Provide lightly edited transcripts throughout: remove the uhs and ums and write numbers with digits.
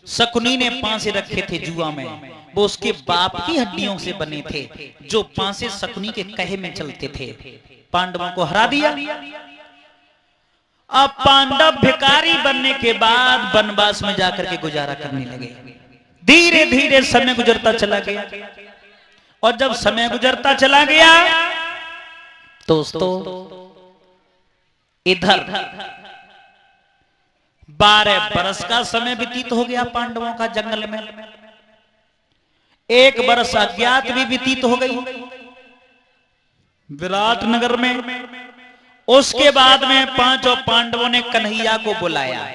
शकुनी ने पांसे रखे थे जुआ में, वो उसके बाप की हड्डियों से बने थे, जो पांसे शकुनी के कहे में चलते थे। पांडवों को हरा दिया। अब पांडव भिखारी बनने के बाद वनवास में जाकर के गुजारा करने लगे। धीरे धीरे समय गुजरता चला गया, और जब समय गुजरता चला गया दोस्तों, इधर 12 बरस का समय व्यतीत हो गया पांडवों का जंगल में। 1 बरस अज्ञात भी व्यतीत हो गई विराट नगर में। उसके बाद में 5 पांडवों ने कन्हैया को बुलाया,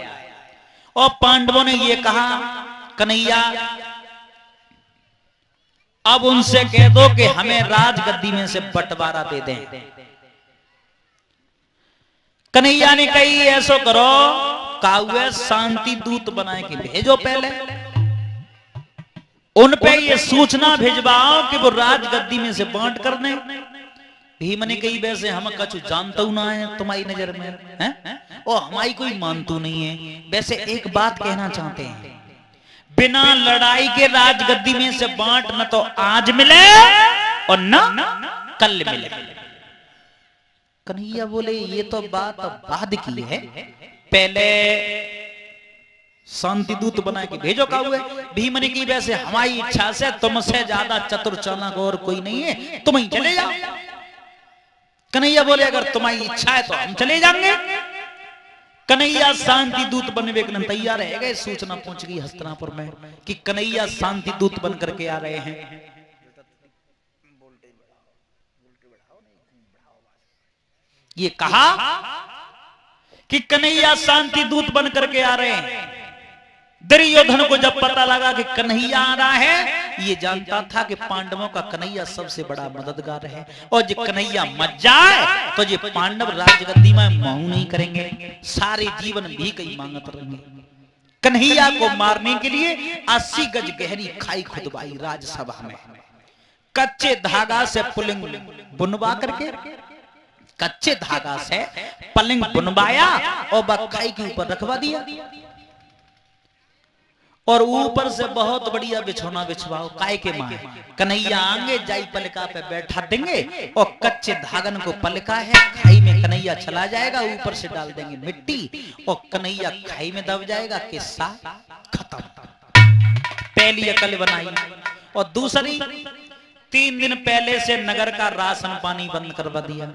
और पांडवों ने ये कहा, कन्हैया अब उनसे कह दो कि हमें राजगद्दी में से बंटवारा दे दें। कन्हैया ने कही, ऐसो करो, काहुए शांति दूत बनाए के भेजो, पहले उन पे ये सूचना भिजवाओ कि वो राजगद्दी में से बांट कर दें। भीम ने कही, वैसे हम कछु जानता हूं ना है तुम्हारी नजर में हैं, और हमारी कोई मानतू नहीं है। वैसे एक बात कहना चाहते हैं, बिना लड़ाई के राजगद्दी में से बांट न तो आज मिले और न कल मिले। कन्हैया बोले, ये तो बात बाद की है, पहले शांति दूत बना के भेजो काहुए। भीम ने की, वैसे हमारी इच्छा से तुमसे ज्यादा चतुर चालाक और कोई नहीं है, तुम ही चले जाओ। कन्हैया बोले, अगर तुम्हारी इच्छा है तो हम चले जाएंगे। कन्हैया शांति दूत बनने के लिए तैयार रह गए। सूचना पहुंच गई हस्तिनापुर में कि कन्हैया शांति दूत बन करके आ रहे हैं। ये कहा कि कन्हैया शांति दूत बन करके आ रहे हैं। दुर्योधन को जब पता लगा कि कन्हैया आ रहा है, ये जानता था कि पांडवों का कन्हैया सबसे बड़ा मददगार है, और जो कन्हैया मर जाए तो ये पांडव राजगद्दी में महू नहीं करेंगे, सारे जीवन भी कई मांगत रहेंगे। कन्हैया को मारने के लिए 80 गज गहरी खाई खुदवाई राजसभा में। कच्चे धागा से पुलिंग बुनवा करके, कच्चे धागा से पलिंग बुनवाया और बखाई के ऊपर रखवा दिया, और ऊपर से बहुत बढ़िया बिछौना बिछवाओ। काय के मां कन्हैया आएंगे, जाई पलका पे बैठा देंगे, और कच्चे धागन को पलका है, खाई में कन्हैया चला जाएगा, ऊपर से डाल देंगे मिट्टी, और कन्हैया खाई में दब जाएगा, किस्सा खत्म। पहली अकल बनाई। और दूसरी, 3 दिन पहले से नगर का राशन पानी बंद करवा दिया।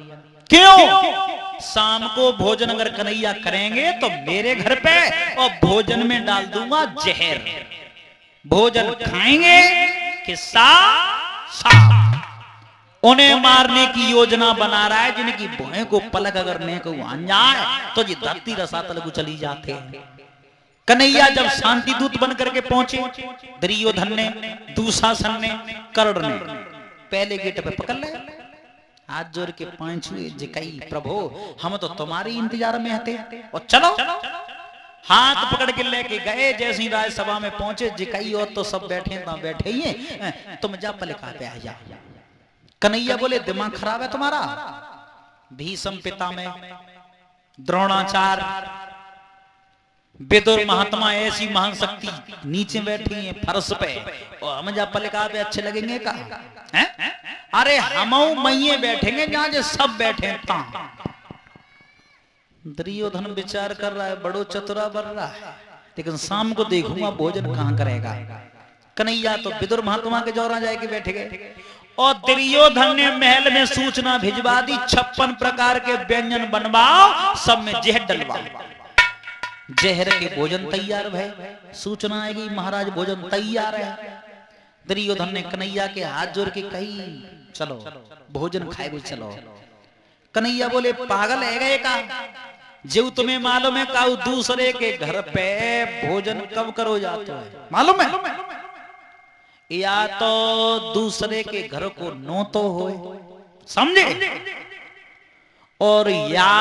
क्यों? शाम को भोजन अगर कन्हैया करेंगे तो मेरे घर पे, और भोजन में डाल दूंगा जहर। भोजन खाएंगे किस्सा साफ। उन्हें मारने की योजना बना रहा है, जिनकी भोएं को पलक अगर ने को आन जाए तो ये धरती रसातल को चली जाते हैं। कन्हैया जब शांति दूत बन करके पहुंचे, दुर्योधन ने, दुशासन ने, कर्ण ने पहले गेट पे पकड़ लिया, हाथ जोड़ के पांव छुए, जिकई प्रभु हम तो तुम्हारे इंतजार में थे, और चलो। हाथ पकड़ के लेके गए। जैसे ही राजसभा में पहुंचे, जिकई और तो सब बैठे ना बैठे ही हैं, तुम जा पलका पे आ जा। कन्हैया बोले, दिमाग खराब है तुम्हारा? भीष्म पितामह, द्रोणाचार्य, विदुर महात्मा, ऐसी महान शक्ति नीचे बैठी है फर्श पे, और हम जा पलका पे अच्छे लगेंगे का? हैं? अरे हम मैये बैठेंगे जहां जो सब बैठे। दुर्योधन विचार कर रहा है, बड़ो चतुरा बन रहा है, लेकिन शाम को देखूंगा भोजन कहां करेगा। कन्हैया तो विदुर महात्मा के जौरा जाके बैठ गए, और दुर्योधन ने महल में सूचना भिजवा दी, 56 प्रकार के व्यंजन बनवाओ, सब में जहर डलवाओ। जहर के भोजन तैयार है। सूचना आएगी, महाराज भोजन तैयार है। दुर्योधन ने कन्हैया के हाथ जोड़ के कही, चलो भोजन खाए भी चलो। कन्हैया बोले, पागल है गए का? जो तुम्हें मालूम है का दूसरे के घर पे भोजन कब करो जाते है, मालूम है? या तो दूसरे के घर को नो तो हो, समझे, और या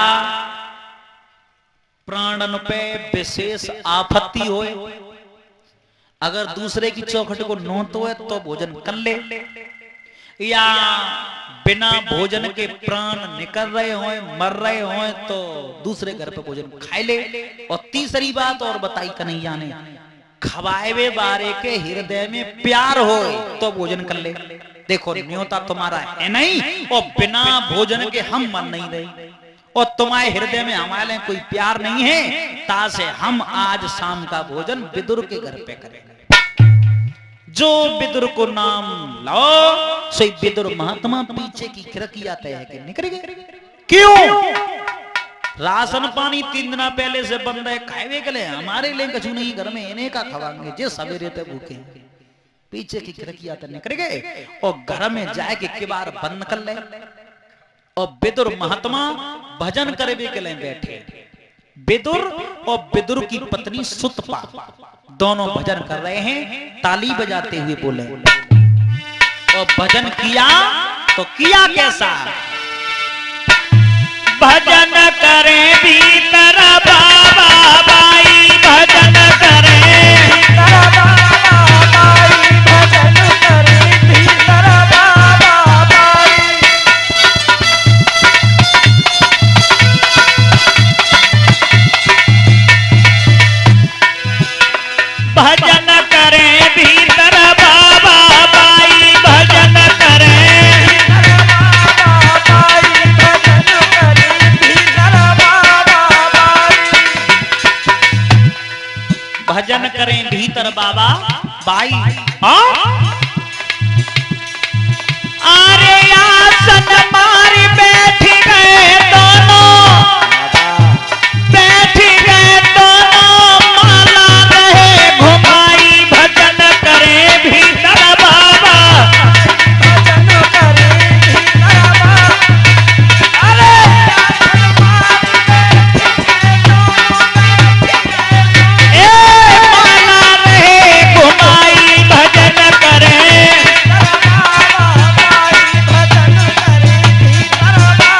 प्राणन पे विशेष आपत्ति होए। अगर दूसरे की चौखट को नोतो है तो भोजन कर ले, या बिना भोजन के प्राण निकल रहे होए, मर रहे होए, तो दूसरे घर पे भोजन खाए ले। और तीसरी बात और बताई कन्हैया ने, खवाए बारे के हृदय में प्यार हो तो भोजन कर ले। देखो न्योता तुम्हारा है नहीं, और बिना भोजन के हम मन नहीं रहे, और तुम्हारे हृदय में हमारे कोई प्यार नहीं है, तासे हम आज शाम का भोजन विदुर के घर पे करेंगे। जो विदुर को नाम लाओ सो विदुर महात्मा पीछे की खिड़कियां तय है कि निकलेंगे। क्यों? राशन पानी 3 दिन पहले से बंद है, खाए के लिए हमारे लिए कछु नहीं, घर में इन्हें का खवाएंगे जे सवेरे तक भूखे। पीछे की खिड़कियां तय निकल गए और घर में जाए के किबार बंद कर ले, और विदुर महात्मा भजन करे के लिए बैठे। विदुर और विदुर की पत्नी सुतपा दोनों भजन कर रहे हैं, ताली बजाते हुए बोले। और भजन किया तो किया कैसा? भजन करे भीतर बाबा बाई, भजन करे भीतर बाबा बाई, भजन करे भीतर बाबा बाई। भजन करे भीतर बाबा बाई, भजन करे भीतर बाबा बाई, भजन करे भीतर बाबा बाई। भजन करें भीतर बाबा बाई। अरे आसन मारी बैठ गए दोनों, बैठ गए दोनों, माला रहे घुमाई। भजन करे भीतर बाबा, भजन करे भीतर बाबा। अरे माला रहे घुमाई, भजन करे भजन करे भीतर बाबा।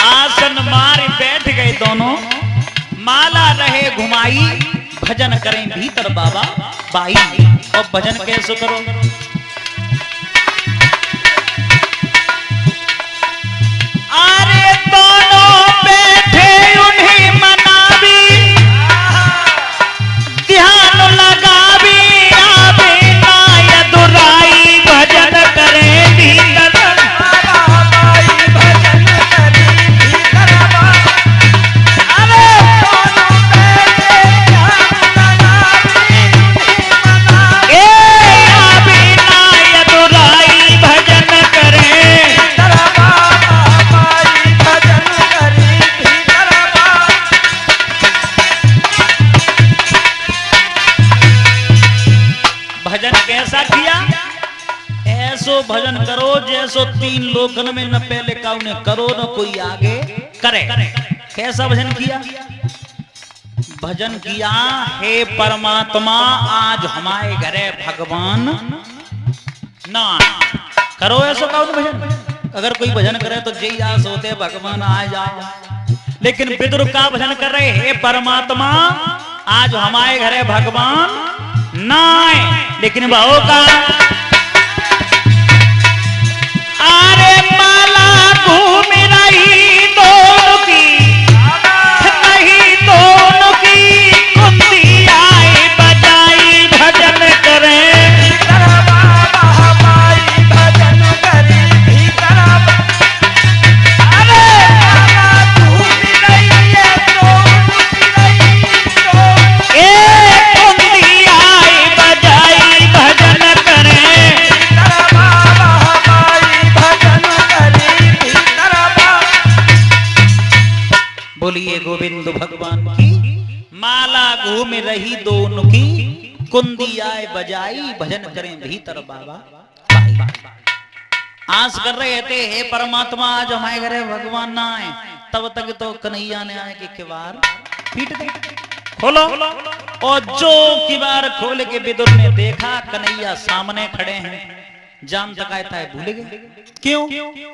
आसन मार बैठ गए दोनों, माला रहे घुमाई, भजन करें भीतर बाबा बाई। और भजन कैसे करो? अरे दोनों बैठे उन्हें मनावी, ध्यान लगावी, आवे ना यदुराई। भजन करें भीतर बाबा बाई, भजन करें भीतर बाबा। अरे दोनों बैठे ध्यान लगावी, ए आवे ना यदुराई। भजन करें भीतर बाबा बाई, भजन करें भीतर बाबा। भजन कैसा किया? ऐसो भजन करो जैसो 3 लोकन में न पहले का उन्हें करो न कोई आगे करे। कैसा भजन किया? भजन किया, हे परमात्मा आज हमारे घरे भगवान ना करो। ऐसो का भजन अगर कोई भजन करे तो जय आस होते भगवान आ जाओ, लेकिन विदुर का भजन कर रहे, हे परमात्मा आज हमारे घरे भगवान ना आए। लेकिन भाव का अरे माला घूम रही दोनों की, नहीं दोनों की, कुंदी आई बजाई। भजन करें भीतर बाबा बाई, भजन करें भीतर बाबा। अरे माला घूम रही है दोनों की, रही कुंदी आई बजाई। भजन करें भीतर बाबा बाई, भजन करें भीतर बाबा। बोलिए गोविंद भगवान की। माला घूम रही दोनों की, कुंदी आए बजाई। भजन करें भीतर बाबा बाई। आस कर रहे थे, हे परमात्मा आज हमारे घरे भगवान ना आए, तब तक तो कन्हैया ने आए कि किवार पीट दे, खोलो। और जो किवार खोल के विदुर ने देखा कन्हैया सामने खड़े हैं, जान तकायता है भूल गए। क्यों?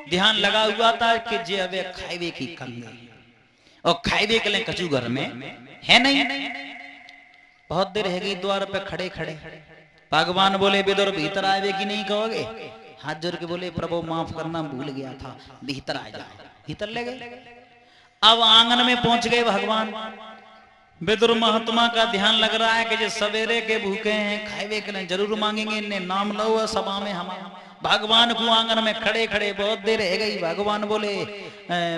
ध्यान लगा हुआ था कि जे अबे खाइबे की कमी, और खाइबे के लिए कचू घर में है नहीं। बहुत देर है गई द्वार पे खड़े खड़े। भगवान बोले विदुर भीतर आवे कि नहीं कहोगे? हाथ जोड़ के बोले प्रभु माफ करना भूल गया था, भीतर आ जाओ। भीतर ले गए। अब आंगन में पहुंच गए भगवान। विदुर महात्मा का ध्यान लग रहा है कि जो सवेरे के भूखे हैं, खाए के लिए जरूर मांगेंगे, इन्हें नाम लो सभा में हम। भगवान को आंगन में खड़े खड़े बहुत देर रह गई। भगवान बोले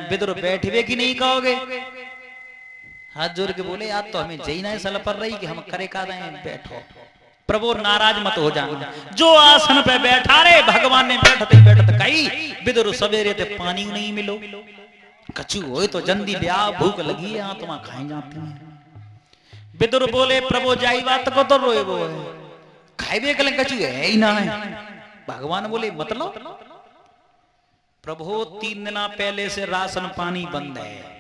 विदुर बैठे कि नहीं कहोगे? हाथ जोड़ के बोले आज तो हमें जई ना सल पर रही कि हम करे का रहे हैं, बैठो। प्रभु नाराज मत हो जाना, जो आसन पे बैठा रे भगवान ने बैठते बैठते कही विदुर सवेरे ते पानी नहीं मिलो, कछु हो तो जल्दी ब्याह, भूख लगी है आत्मा खाई जाती है। विदुर बोले प्रभु जाई बात को तो रोए वो खाए के लिए कछु है ही ना है। भगवान बोले मतलब? प्रभु 3 दिन पहले से राशन पानी बंद है।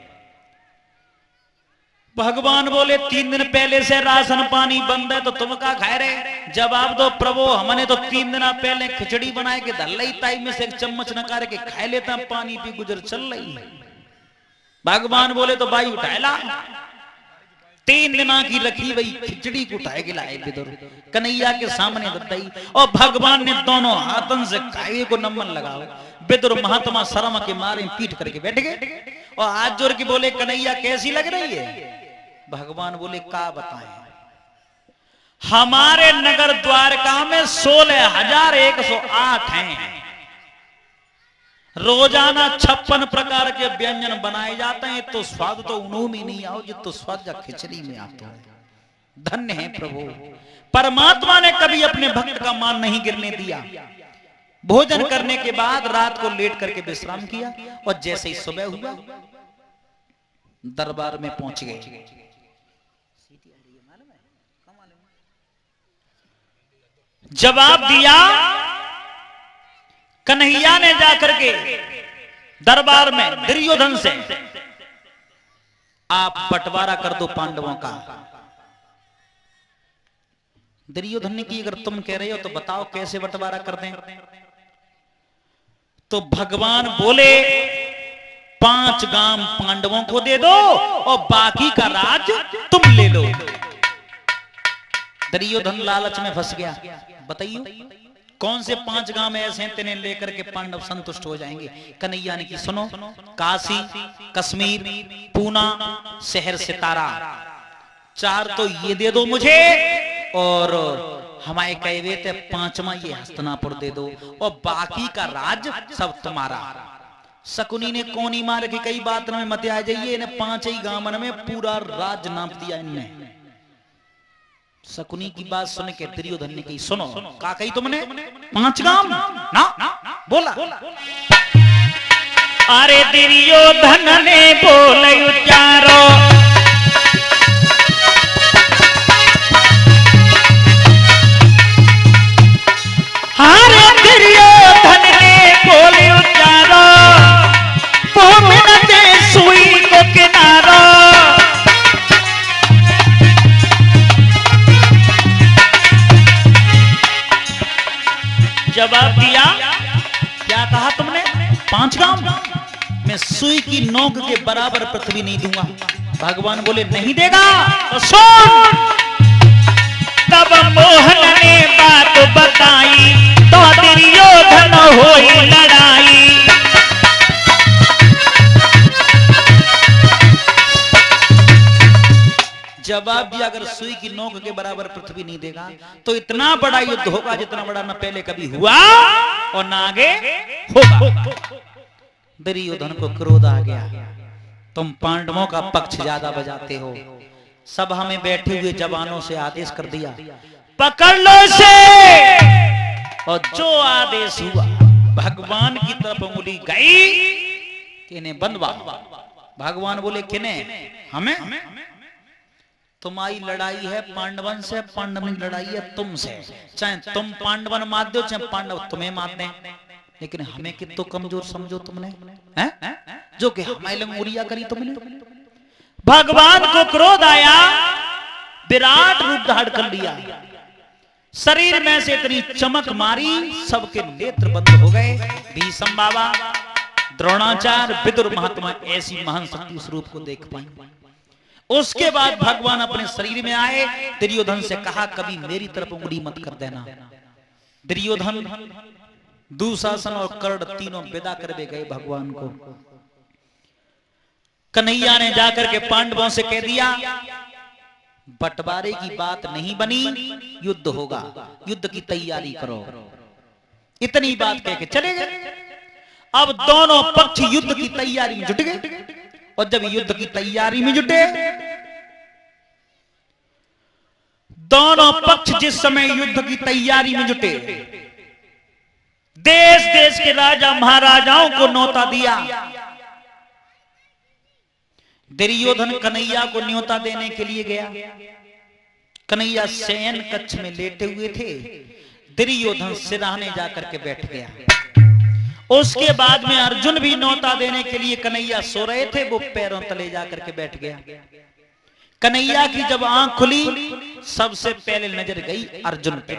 भगवान बोले 3 दिन पहले से राशन पानी बंद है तो तुम क्या खाए रहे? जवाब दो प्रभु हमने तो 3 दिन पहले खिचड़ी बनाए के धर ली ताई में से एक चम्मच नकार के खाए लेता, पानी पी गुजर चल रही है। भगवान बोले तो भाई उठाएला 3 दिन की रखी वही खिचड़ी को उठाए के लाए विदुर कन्हैया के सामने दत्ताई, और भगवान ने दोनों हाथों से खाए को नमन लगाओ। विदुर महात्मा शर्म के मारे पीठ करके बैठ गए और हाथ जोड़ के बोले कन्हैया कैसी लग रही है? भगवान बोले का बताएं, हमारे नगर द्वारका में 16,108 हैं। रोजाना 56 प्रकार के व्यंजन बनाए जाते हैं, तो स्वाद तो उन्हों में नहीं आओ जितो स्वाद या खिचड़ी में आता है। धन्य है प्रभु, परमात्मा ने कभी अपने भक्त का मान नहीं गिरने दिया। भोजन करने के बाद रात को लेट करके विश्राम किया और जैसे ही सुबह हुआ दरबार में पहुंच गए। जवाब दिया कन्हैया ने जाकर के दरबार में दुर्योधन से, आप बंटवारा कर दो पांडवों का। दुर्योधन ने की अगर तुम कह रहे हो तो बताओ कैसे बंटवारा कर दें? तो भगवान बोले 5 गांव पांडवों को दे दो और बाकी का राज तुम ले लो। दुर्योधन लालच में फंस गया। बताइए कौन से 5 गांव ऐसे हैं तेने लेकर के पांडव संतुष्ट हो जाएंगे? कन्हैया ने की सुनो, काशी, कश्मीर, पूना, शहर सितारा, 4 तो ये दे दो मुझे, और हमारे कहवे थे 5वां ये हस्तिनापुर दे दो, और बाकी का राज सब तुम्हारा। शकुनी ने कोनी मार के कई बात में मत आ जाइए, इन्हें 5 ही गांव में पूरा राज नाप दिया इनने। शकुनी की बात सुन के दुर्योधन ने कही सुनो, का कही तुमने 5 गांव ना बोला। अरे दुर्योधन ने बोले उचारो, अरे दुर्योधन ने बोले उचारो, मिनटे सुई को किनारो। जवाब दिया, क्या कहा तुमने? 5 गांव मैं सुई की नोक के बराबर पृथ्वी नहीं दूंगा। भगवान बोले नहीं देगा तो सुन। तब मोहन ने बात बताई तो दुर्योधन होई लड़ाई। जवाब दिया अगर सुई की नोक के बराबर पृथ्वी नहीं देगा तो इतना बड़ा युद्ध होगा जितना बड़ा न पहले कभी हुआ और न आगे होगा। दुर्योधन को क्रोध आ गया, तुम पांडवों का पक्ष ज्यादा बजाते हो। सभा में बैठे हुए जवानों से आदेश कर दिया पकड़ लो इसे, और जो आदेश हुआ भगवान की तरफ उंगली गई कि इन्हें बंधवा। भगवान बोले किन्हें? हमें? तुम्हारी लड़ाई है पांडवन से, पांडवन की लड़ाई है तुमसे। चाहे तुम पांडवन मार दो चाहे पांडव तुम्हें मार दें, लेकिन हमें कितना कमजोर समझो तुमने हैं? जो कि हमारे लंगोरिया करी तुमने। भगवान को क्रोध आया, विराट रूप धारण कर लिया, शरीर में से इतनी चमक मारी सबके नेत्र बंद हो गए। भीष्म बाबा, द्रोणाचार्य, विदुर महात्मा ऐसी महान शक्ति स्वरूप को देख पाए। उसके बाद भगवान अपने शरीर में आए, दुर्योधन से कहा कभी मेरी तरफ उंगली मत कर देना। दुर्योधन, दुशासन और कर्ण तीनों विदा कर गए भगवान को। कन्हैया ने जाकर के पांडवों से कह दिया बंटवारे की बात नहीं बनी, युद्ध होगा, युद्ध की तैयारी करो। इतनी बात कह के चले गए। अब दोनों पक्ष युद्ध की तैयारी में जुट गए, और जब युद्ध की तैयारी में जुटे, दोनों पक्ष जिस समय युद्ध की तैयारी में जुटे, देश देश के राजा महाराजाओं को न्योता दिया। दुर्योधन कन्हैया को न्योता देने के लिए गया। कन्हैया शयन कक्ष में लेटे हुए थे, दुर्योधन सिरहाने जाकर के बैठ गया। उसके बाद में अर्जुन भी न्योता देने के लिए, कन्हैया सो रहे थे, वो पैरों तले जाकर के बैठ गया। कन्हैया की जब आंख खुली, सबसे पहले नजर गई अर्जुन पे।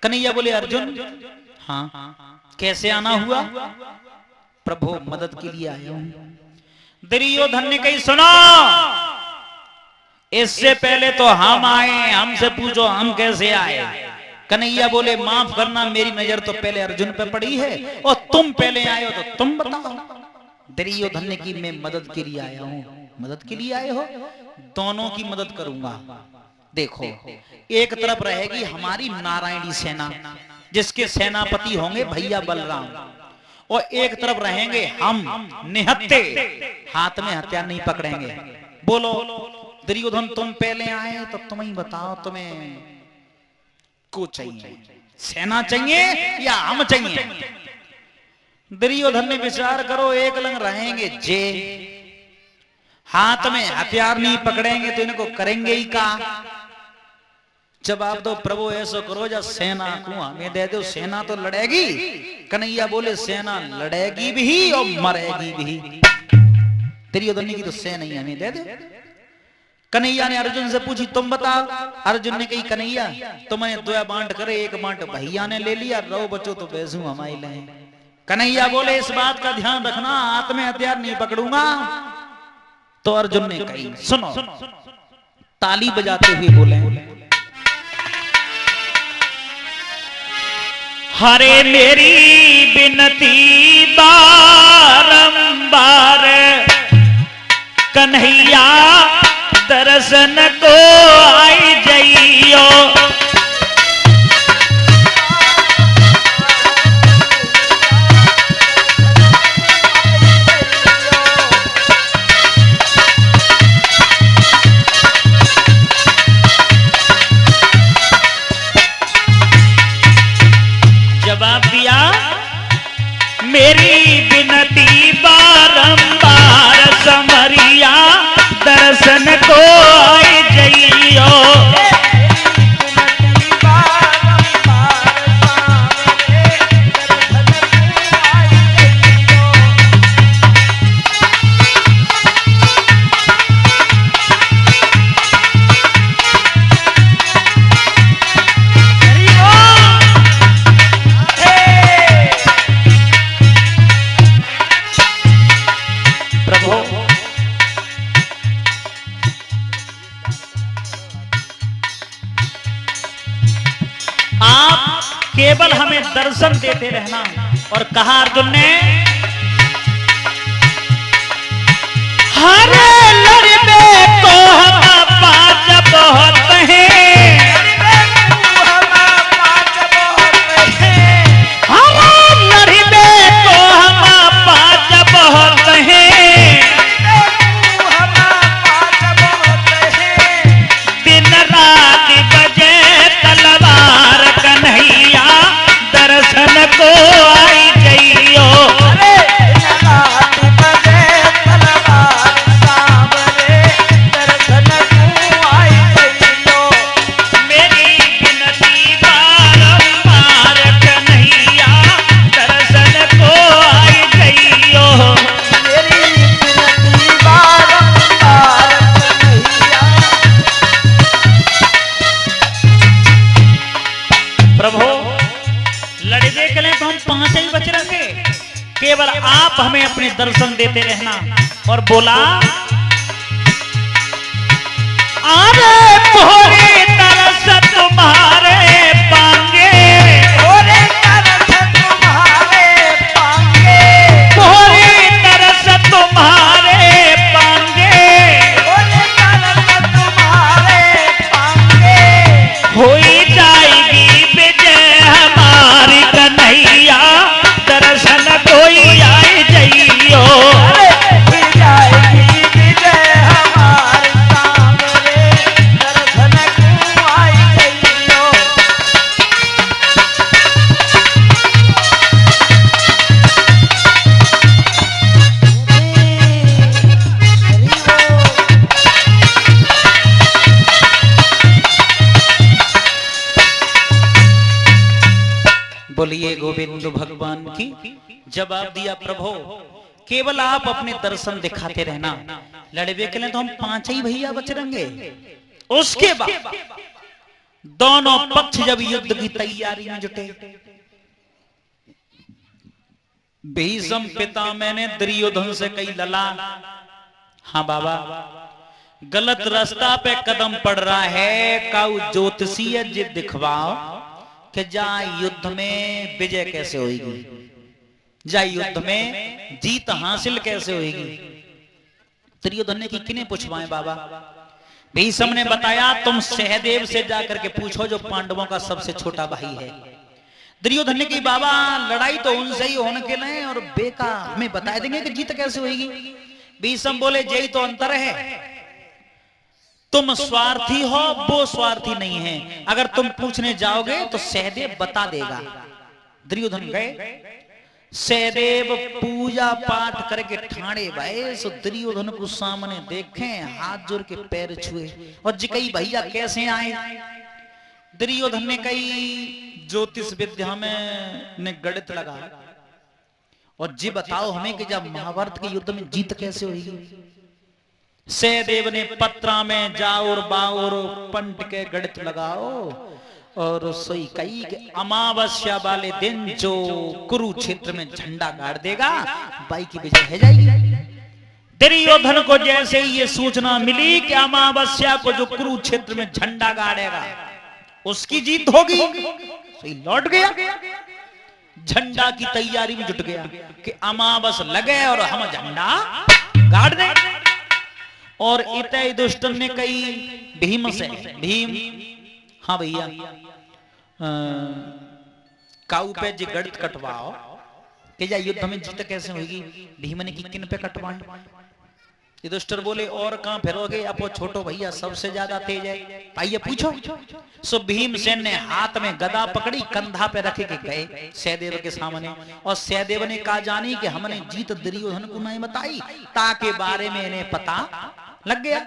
कन्हैया बोले, अर्जुन हाँ कैसे आना हुआ? प्रभु मदद के लिए आया हूं। दुर्योधन ने कही, सुनो, इससे पहले तो हम आए, हमसे पूछो हम कैसे आए। कन्हैया बोले, माफ करना, मेरी नजर तो पहले अर्जुन पे पड़ी है, और तुम पहले आए हो तो तुम बताओ। दुर्योधन ने की, मैं मदद के लिए आया हूं। मदद के लिए आए हो? दोनों की मदद करूंगा। देखो, एक तरफ रहेगी हमारी नारायणी सेना, जिसके सेनापति होंगे भैया बलराम, और एक तरफ रहेंगे हम निहत्थे, हाथ में हथियार नहीं पकड़ेंगे। बोलो दुर्योधन, तुम पहले आए तो तुम ही बताओ, तुम्हें को चाहिए, सेना चाहिए या हम चाहिए? दुर्योधन ने विचार करो, एक लंग रहेंगे जे, हाथ में हथियार नहीं पकड़ेंगे तो इनको करेंगे ही का? जवाब दो, प्रभु ऐसा करो, जा सेना को हमें दे दो, सेना तो लड़ेगी। कन्हैया बोले, सेना लड़ेगी भी और मरेगी भी। दुर्योधन की तो सेना ही हमें दे दो। कन्हैया ने अर्जुन से पूछी, तुम बताओ। अर्जुन ने कही, कन्हैया तुमने दो बांट करे, एक बांट भैया ने ले लिया, रो बचो तो बेसू हमारी ले। कन्हैया बोले, इस बात का ध्यान रखना, हाथ में हथियार नहीं पकड़ूंगा। तो अर्जुन ने कही, सुनो, ताली बजाते हुए बोले, हरे मेरी विनती बारंबार, कन्हैया दर्शन को आई जइयो। जवाब दिया, मेरी विनती बारंबार, समरिया दर्शन को आई जइयो। केवल हमें दर्शन देते रहना। और कहा अर्जुन ने, हरे लड़बे को हम पाँच बहुत हैं, हरे लड़बे को हम पाँच बहुत हैं, दिन रात बजे तलवार, कन्हैया दर्शन को आई जइयो। मेरी विनती बारंबार, कन्हैया दर्शन को आई जइयो। प्रभु लड़ने के लिए तो हम 5 ही बच रहेंगे, केवल आप हमें अपने दर्शन देते रहना। और बोला, अरे भोरे तरस तुम्हारे पांगे, भोरे तरस तुम्हारे पांगे, भोरे तरस तुम्हारे पांगे, भोरे तरस तुम्हारे बोलिए गोविंद भगवान की। जवाब दिया प्रभु केवल आप अपने दर्शन दिखाते रहना, लड़वे के लिए तो हम 5 ही भैया बच रहेंगे। उसके बाद दोनों पक्ष जब युद्ध की तैयारी में जुटे, भीष्म पितामह ने दुर्योधन से कही लला, हाँ बाबा गलत रास्ता पे कदम पड़ रहा है, काऊ ज्योतिषीय जी दिखवाओ कि जा युद्ध में विजय कैसे होगी, जा युद्ध में जीत हासिल कैसे होगी। दुर्योधन ने की किने पूछवाएं बाबा। भीष्म ने बताया तुम सहदेव से जाकर के पूछो जो पांडवों का सबसे छोटा भाई है। दुर्योधन ने की बाबा लड़ाई तो उनसे ही होने के लिए और बेका हमें बता देंगे कि जीत कैसे होगी। भीष्म बोले यही तो अंतर है, तुम स्वार्थी हो वो स्वार्थी नहीं है, अगर तुम पूछने जाओगे तो सहदेव बता देगा। दुर्योधन गए, सहदेव पूजा पाठ करके ठाणे भाई सो दुर्योधन को सामने देखे, हाथ जोड़ के पैर छुए और जी कही भैया कैसे आए। दुर्योधन ने कही ज्योतिष विद्या में ने गणित लगा और जी बताओ हमें कि जब महाभारत के युद्ध में जीत कैसे होगी। सहदेव ने पत्रा में जाओ बाओर पंट के गणित लगाओ और सोई कही कि अमावस्या वाले दिन जो कुरुक्षेत्र में झंडा गाड़ देगा बाई की विजय है जाएगी। दुर्योधन को जैसे ही ये सूचना मिली कि अमावस्या को जो कुरुक्षेत्र में झंडा गाड़ेगा उसकी जीत होगी, सोई लौट गया, झंडा की तैयारी में जुट गया कि अमावस लगे और हम झंडा गाड़ दें। और इतने दुष्टन ने कही भीम से, भीम हाँ भैया काऊ पे जी गणित कटवाओ कि जा युद्ध में जीत कैसे होगी। भीम ने की किन पे कटवाएं। युधिष्ठिर बोले और कहां फिरोगे, अब वो छोटो भैया सबसे ज्यादा तेज है, आइए पूछो। सो भीमसेन ने हाथ में गदा पकड़ी, कंधा पे रखे के गए सहदेव के सामने और सहदेव ने कहा जानी कि हमने जीत दुर्योधन को नहीं बताई ताके बारे में इन्हें पता लग गया।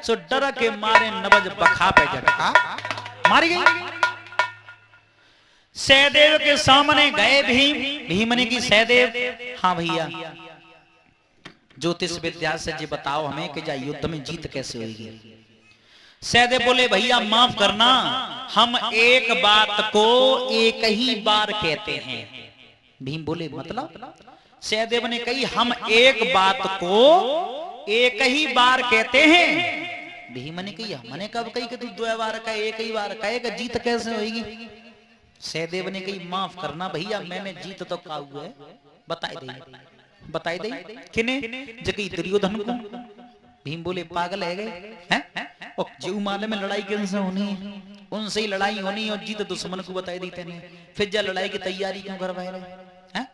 सो डर के मारे नबज बखा पे झटका मारी गई। सहदेव के सामने गए भीम ने की सहदेव हाँ भैया ज्योतिष विद्या से जी बताओ हमें कि जा युद्ध में जीत कैसे होगी। सहदेव बोले भैया माफ करना, हम एक बात को एक ही बार कहते हैं। भीम बोले मतलब। सहदेव ने कही हम एक बात को एक ही बार कहते हैं। भीम ने कही हमने कब कही कि तू 2 बार का एक ही बार कहे कि जीत कैसे होगी। सहदेव ने कही माफ करना भैया मैंने जीत तो कहा हुआ है, बताई दे किने जकी दुर्योधन को। भीम बोले पागल है गए हैं और जीव माले में लड़ाई किनसे होनी, उनसे ही लड़ाई होनी और जीत दुश्मन को बताई दी तेने, फिर जा लड़ाई की तैयारी क्यों करवाए रहे।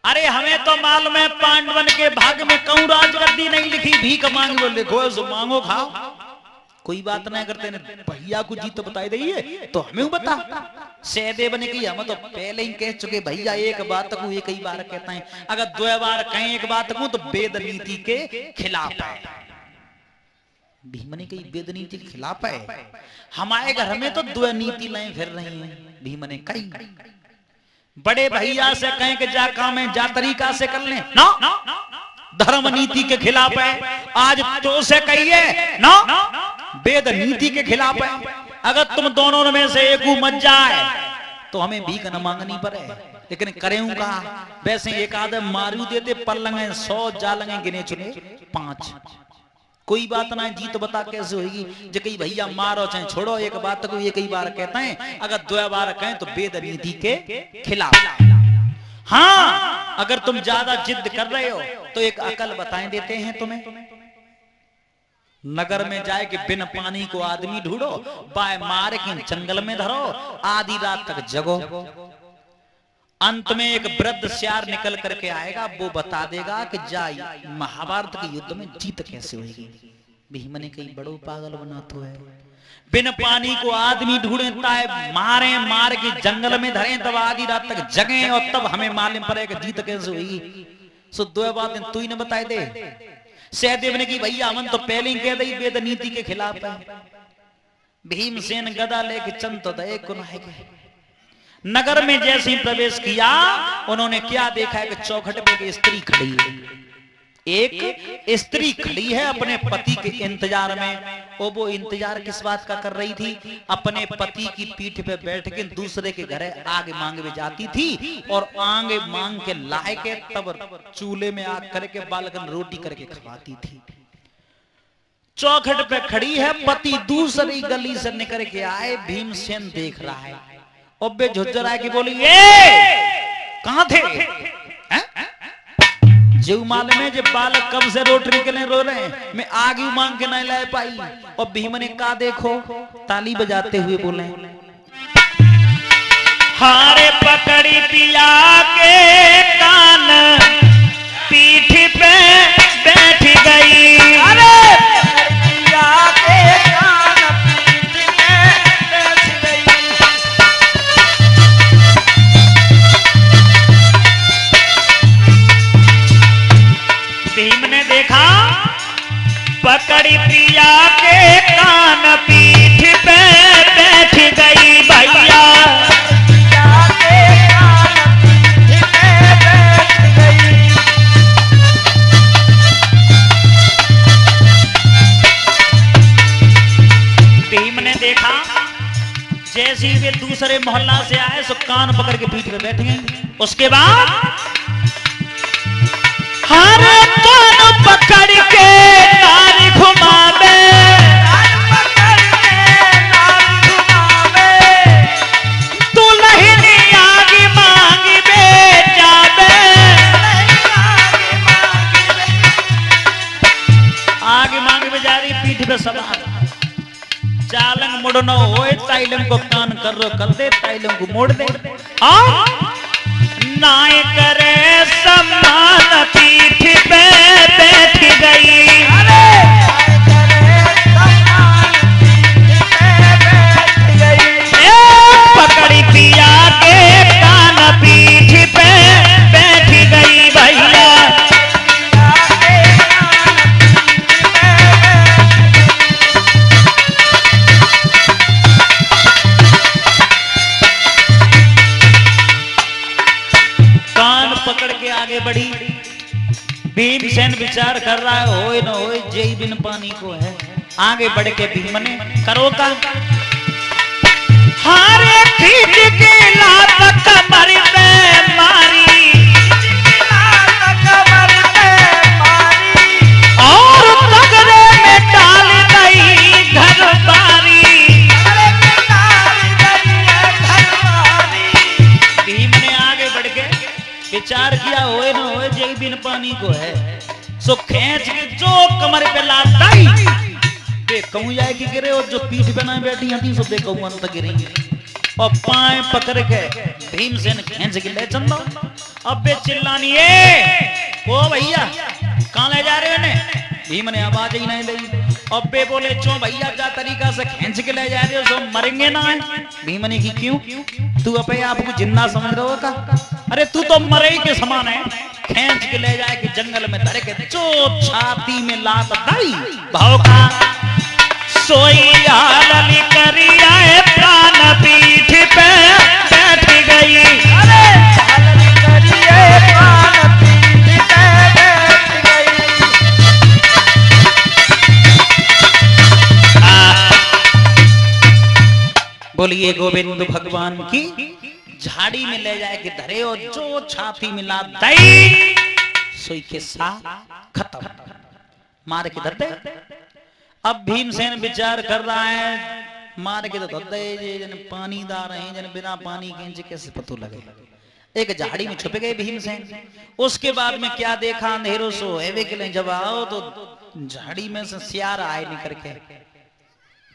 अरे हमें तो मालूम है पांडवन के भाग में कहूं राजगद्दी नहीं लिखी, भीख मांग लो लिखो सो मांगो खाओ, कोई बात नहीं करते भैया को जीत बताई दे तो हमें बता। सहदेव ने कही हम तो पहले ही कह चुके भैया एक बात को एक ही बार कहता है, अगर 2 बार कहें एक बात को तो वेद नीति के खिलाफ है। भीम ने कही वेद नीति के खिलाफ है, हमारे घर में तो 2 नीति लाइन फिर रही हैं। भीम ने कही बड़े भैया से कहें कि जा काम है जा तरीका से कर ले ना, धर्म नीति के खिलाफ है। आज तो से कहिए ना वेद नीति के खिलाफ है। अगर तुम दोनों में से एक मत जाए तो हमें भीख न मांगनी पड़े, लेकिन करें कहा वैसे एक आधे मारू देते पर लगे 100 जा लगे गिने चुने 5, कोई बात ना जीत बता कैसे होगी। जो कही भैया मारो चाहे छोड़ो एक बात को एक ही बार कहते हैं, अगर 2 बार कहें तो वेद नीति के खिलाफ। हाँ अगर तुम ज्यादा जिद कर रहे हो तो एक अकल बताएं देते हैं तुम्हें। नगर में जाए कि बिन पानी को आदमी ढूंढो, बाय मार के जंगल में धरो, आधी रात तक जगो, अंत में एक वृद्ध श्यार निकल करके आएगा, वो बता देगा कि जाए महाभारत के युद्ध में जीत कैसे होगी। भीम ने कही बड़ो पागल बना तो है, बिन पानी को आदमी ढूंढता है, मारे मार के जंगल में धरे तब आधी रात तक जगे और तब हमें मालूम पड़ेगा जीत कैसे हुई। सो 2 बातें तू ही ने बताए दे। सहदेव ने की भैया हमन तो पहले ही कह दी वेद नीति के खिलाफ है। भीमसेन गदा लेके चंद तो दे को नगर में जैसे ही प्रवेश किया उन्होंने क्या देखा है कि चौखट पे एक स्त्री खड़ी है। एक स्त्री खड़ी है अपने पति के इंतजार में। और वो इंतजार किस बात का कर रही थी? अपने पति की पीठ पे बैठ के दूसरे के घर आग मांगने जाती थी और आग मांग के लाए के तब चूल्हे में आग करके बालकन रोटी करके खवाती थी। चौखट पे खड़ी है, पति दूसरी गली से निकल के आए, भीमसेन देख रहा है और बे झुज्जर आए कि बोली कहां थे? जीव मालूम है जब बालक कब से रोटी के लिए रो रहे हैं, मैं आग ही मांग के नहीं ला पाई। और भीम ने कहा देखो, ताली बजाते हुए बोले हारे पकड़ी पिया के कान पीठ पे बैठ गई। अरे पिया के कान पीठ पे बैठ गई। भीम ने देखा पकड़ी पिया के कान पीठ पे बैठ गई। भैया पिया के कान पीठ पे बैठ गई। भीम ने देखा जैसे ही वे दूसरे मोहल्ला से आए सो कान पकड़ के पीठ पे बैठ गए। उसके बाद हरे कान पकड़ के नारी घुमावे, दुल्हनी आग मांगी बे जावे। आग मांगी बे जा रही, पीठ पे सवार। चालंग मुड़ न होए, ताइलंग को कान कर दे, ताइलंग को मोड़ दे। नाय करे सम्मान पीठ पे बैठ गई। पकड़ी पिया के कान पीठ पे बैठ गई। भैया पकड़ के आगे बढ़ी। भीमसेन विचार कर रहा है होए न होए जय बिन पानी को है। आगे बढ़ के भीम ने करो का हारे खींच के लात कमर पे मारी, और तगड़े में डाल गई घर बारी। भीम ने आगे बढ़ के विचार किया होए न होए जय बिन पानी को है। सो खींच के जो कमर पे लाताई बे कहूं जाए कि गिरे, और जो पीठ पे ना बैठी थी सो बे कहूं अंत गिरेंगे। और पाए पकड़ के भीमसेन खींच के ले चंदा। अब बे चिल्लानी ओ भैया कहां ले जा रहे हो ने? भीम ने आवाज ही नहीं दी। अब बे बोले चो भैया जा तरीका से खींच के ले जा रहे हो सो मरेंगे ना है। भीम ने की क्यों? तू अपने आप को जिन्ना समझ रहे हो का? अरे तू तो मरे ही के समान है। खींच के ले जाए कि जंगल में धर के चो छाती में लात दाई भाव का सोई आलली करी आए प्राण पीठ पे बैठ गई। अरे आलली करी आए प्राण पीठ पे बैठ गई। बोलिए गोविंद भगवान की। झाड़ी में ले जाए कि धरे और जो छाती मिला दई सोई के साथ खत्म मार के धर दे। अब भीमसेन विचार कर रहा है मार के तो धर दे जन पानी दार है जन बिना पानी के कैसे पतो लगे। एक झाड़ी में छुप गए भीमसेन। उसके बाद में क्या देखा अंधेरों सो एवे के लिए जब आओ तो झाड़ी में से सियार आए निकल के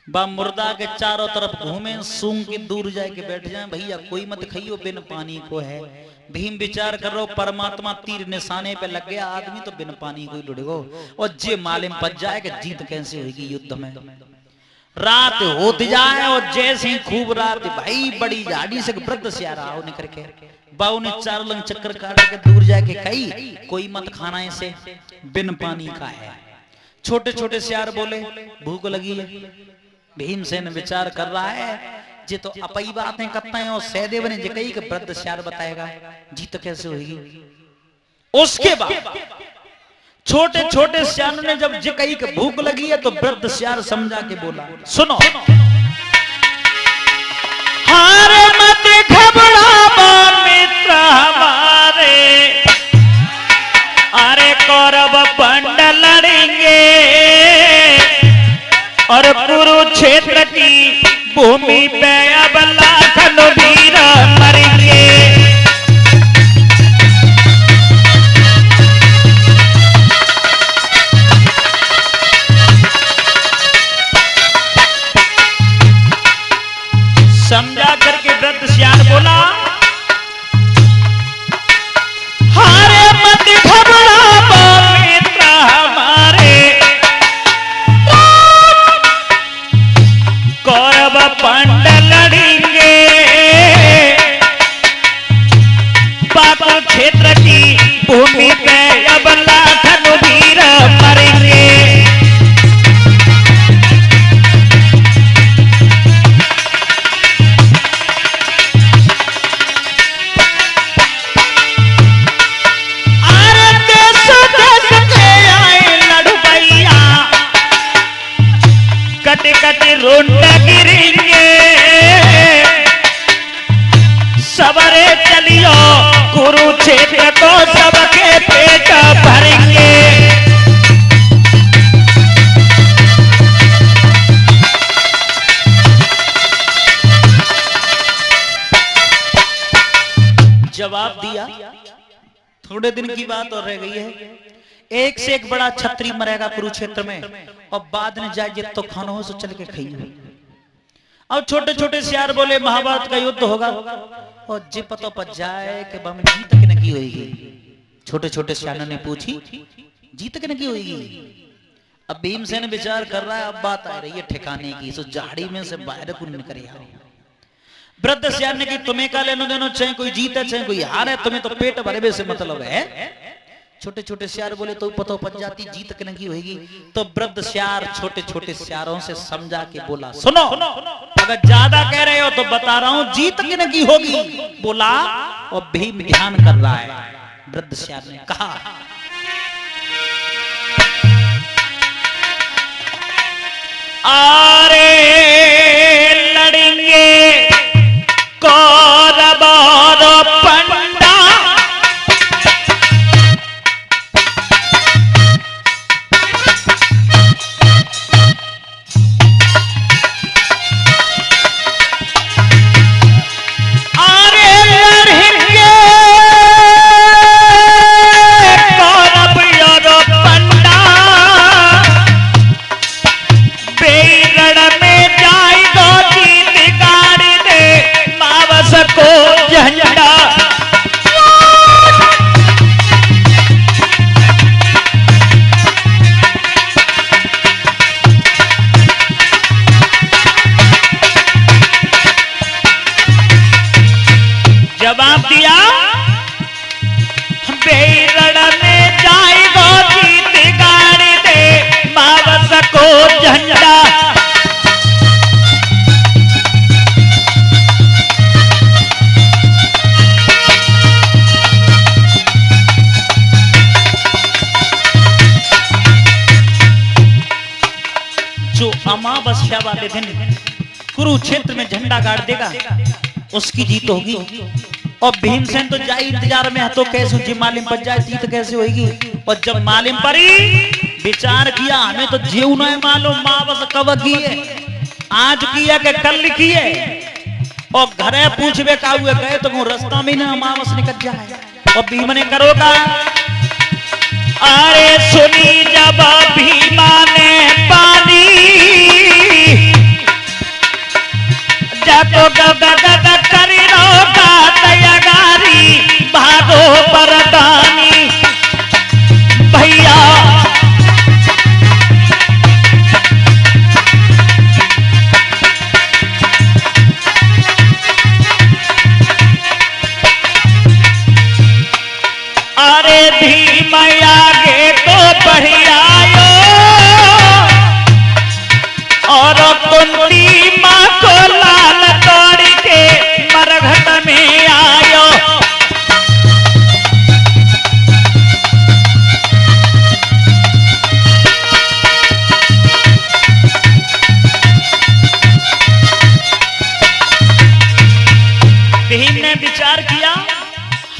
बा मुर्दा के चारों तरफ घूमे सूंघ के दूर जाए के बैठ जाए। भैया कोई मत खाइयो बिन पानी को है। भीम विचार कर रहा परमात्मा तीर निशाने पे लग गया, आदमी तो बिन पानी को ही लुढ़गो और जे मालूम पच जाए कि जीत कैसे होगी युद्ध में। रात होती जाए और जैसे ही खूब रात भाई बड़ी झाड़ी से वृद्ध सियारा आओ निकल के बाऊ ने चार लंग चक्कर काट के दूर जाके कही कोई मत खाना इसे बिन पानी का है। छोटे छोटे सियार बोले भूख लगी है। भीमसेन विचार कर रहा है जे तो अपई बातें करते हैं और सहदेव ने जकई के वृद्ध श्यार बताएगा जीत कैसे होगी। उसके बाद छोटे छोटे श्यार ने जब जकई के भूख लगी है तो वृद्ध श्यार समझा के बोला सुनो, हारे मत घबराओ मित्र हमारे, अरे कौरव पंड लड़ेंगे और कुरुक्षेत्र की भूमि पे अब लाखन वीर मरेंगे। समझा करके वृद्ध श्यार बोला, हारे मत घबराओ मित्र हमारे, कौरव पंड लड़ेंगे पाकुर क्षेत्र की भूमि पे अब लाखन वीर मरेंगे। कट रोंड गिरेंगे सवरे चलियो कुरुक्षेत्र को सबके पेट भरेंगे। जवाब दिया, थोड़े दिन की बात और रह गई है, एक से एक बड़ा छत्री मरेगा कुरुक्षेत्र में और बाद में जाए जित तो खानो हो सो चल के खाइए। अब छोटे छोटे श्यार बोले महाभारत का युद्ध होगा और जी पतो पर जाए कि बम जीत के नकी होगी। छोटे छोटे श्यारों ने पूछी जीत के नकी होगी। अब भीमसेन विचार कर रहा है, अब बात आ रही है ठिकाने की, सो झाड़ी में से बाहर को निकल आओ। वृद्ध श्यार ने कि तुम्हें का लेनो देनो, चाहे कोई जीते चाहे कोई हारे, तुम्हें तो पेट भरे से मतलब है। छोटे छोटे श्यार बोले तो पतो पच जाती जीत के नगी होगी। तो वृद्ध श्यार छोटे छोटे श्यारों से समझा के बोला सुनो, अगर ज्यादा कह रहे हो तो बता रहा हूं जीत की नगी होगी। बोला और भीम ध्यान कर रहा है। वृद्ध श्यार ने कहा अरे लड़ेंगे कौरव और पंडा, जवाब दिया बेरड़ में जाएगा जीत गाड़ी दे मावस को झंडा। जो अमावस्या वाले दिन कुरुक्षेत्र में झंडा गाड़ देगा उसकी जीत होगी। और भीमसेन तो जाए इंतजार में है, तो कैसे जी मालिम पर जाए जीत कैसे होगी। और जब मालिम पर विचार किया, हमें तो जीव न मालूम मावस कब की है, आज की है कि कल की है। और घरे पूछवे का हुए गए तो रास्ता में ना मावस निकल जाए। और भीम ने करोगा अरे सुनी जब भीमा ने पानी जाको गद करी रोका तैयारी भागो परदानी भैया। अरे भीम आगे तो बढ़िया और कुंती माँ को लाल तो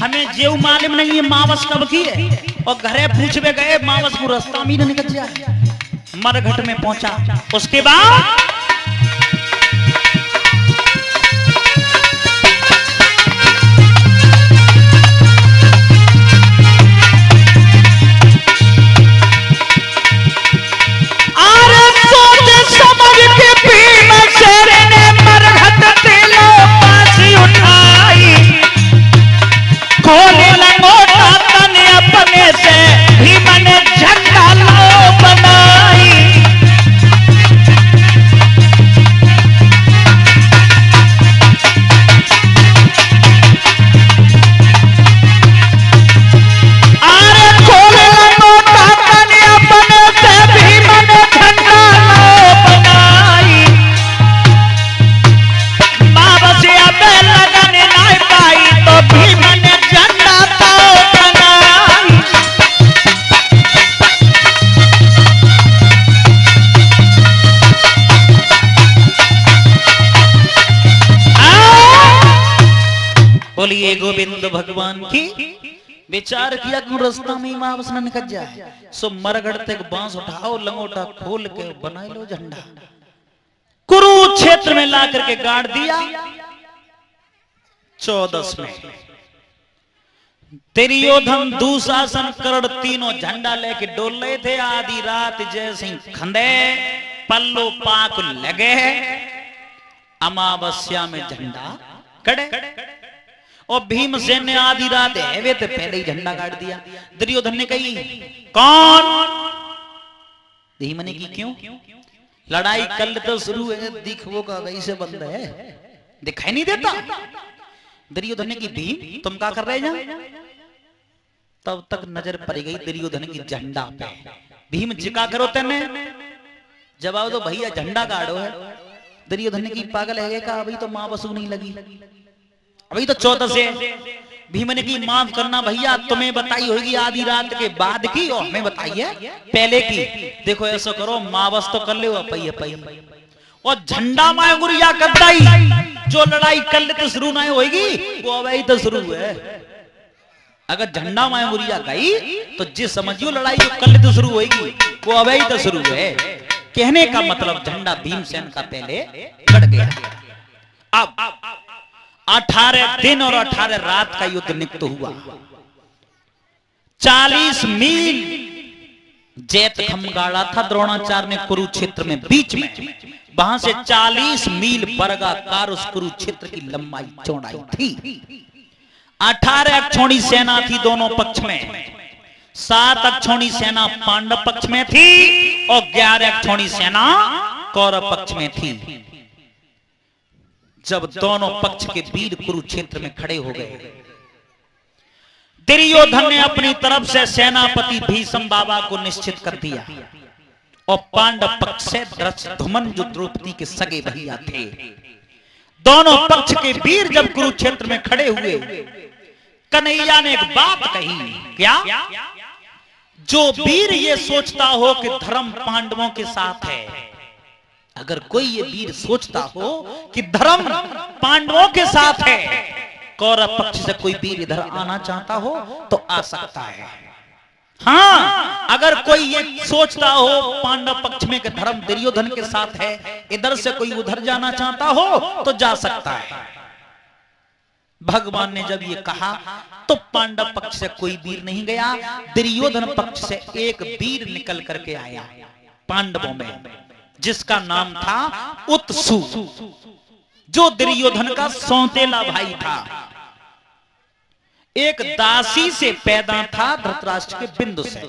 हमें जेऊ मालूम नहीं है मावस कब की है, और घरे पूछवे गए मावस को रास्ता में निकल जाए। मरघट में पहुंचा, उसके बाद बोलिए गोविंद भगवान की। विचार किया कि रास्ता में मावस न निकल जाए, सो मरगढ़ तक बांस उठाओ, लंगोटा खोल के बना लो झंडा, कुरुक्षेत्र में ला करके गाड़ दिया। 14 में दुर्योधन दुशासन कर्ण तीनों झंडा लेके डोल रहे थे। आधी रात जैसे खंदे पल्लो पाक लगे, अमावस्या में झंडा कड़े, और भीमसेन ने आधी रात है तो पहले ही झंडा काट दिया। दुर्योधन ने कही कौन? भीम ने की क्यों? लड़ाई कल तो शुरू है, दिखवो का वैसे बंद है, दिखाई नहीं देता। दुर्योधन ने की भीम तुम क्या कर रहे हैं? तब तक नजर पड़ गई दुर्योधन की झंडा पे। भीम जिका करो तेने जवाब दो भैया झंडा गाड़ो है। दुर्योधन ने की पागल है का? अभी तो मां बसू नहीं लगी, अभी तो 14 से। भीम ने की माफ करना भैया, तुम्हें बताई होगी आधी रात के बाद की, और हमें बताई है पहले की। देखो ऐसा करो मावस तो कर ले पई पई, और झंडा माए गुरिया कदाई, जो लड़ाई कल तो शुरू ना होगी वो अभी तो शुरू है। अगर झंडा माए गुरिया गई तो जिस समझियो लड़ाई जो कल तो शुरू होगी वो अभी तो शुरू है। कहने का मतलब झंडा भीमसेन का पहले गड़ गया। अब 18 दिन और 18 रात का युद्ध निकट हुआ। 40 मील जैत खमगाड़ा था द्रोणाचार्य ने कुरुक्षेत्र में, बीच में वहां से 40 मील वर्गाकार उस कुरुक्षेत्र की लंबाई चौड़ाई थी। 18 अक्षौणी सेना थी दोनों पक्ष में, 7 अक्षौणी सेना पांडव पक्ष में थी और 11 अक्षौणी सेना कौरव पक्ष में थी। जब दोनों पक्ष के वीर कुरुक्षेत्र में खड़े हो गए, दुर्योधन ने अपनी तरफ से सेनापति भीष्म बाबा को निश्चित कर दिया, और पांडव पक्ष से धृष्टद्युम्न जो द्रौपदी के सगे भैया थे। दोनों पक्ष के वीर जब कुरुक्षेत्र में खड़े हुए, कन्हैया ने एक बात कही, क्या? जो वीर ये सोचता हो कि धर्म पांडवों के साथ है, अगर कोई ये वीर सोचता हो कि धर्म पांडवों के साथ है, कौरव पक्ष से कोई वीर इधर आना चाहता हो तो आ सकता है। हाँ, अगर कोई ये सोचता हो पांडव पक्ष में कि धर्म दुर्योधन के साथ है, इधर से कोई उधर जाना चाहता हो तो जा सकता है। भगवान ने जब ये कहा तो पांडव पक्ष से कोई वीर नहीं गया, दुर्योधन पक्ष से एक वीर निकल करके आया पांडवों में, जिसका नाम था उत्सु, जो दुर्योधन का सौतेला भाई था। एक दासी से पैदा था धृतराष्ट्र के बिंदु से,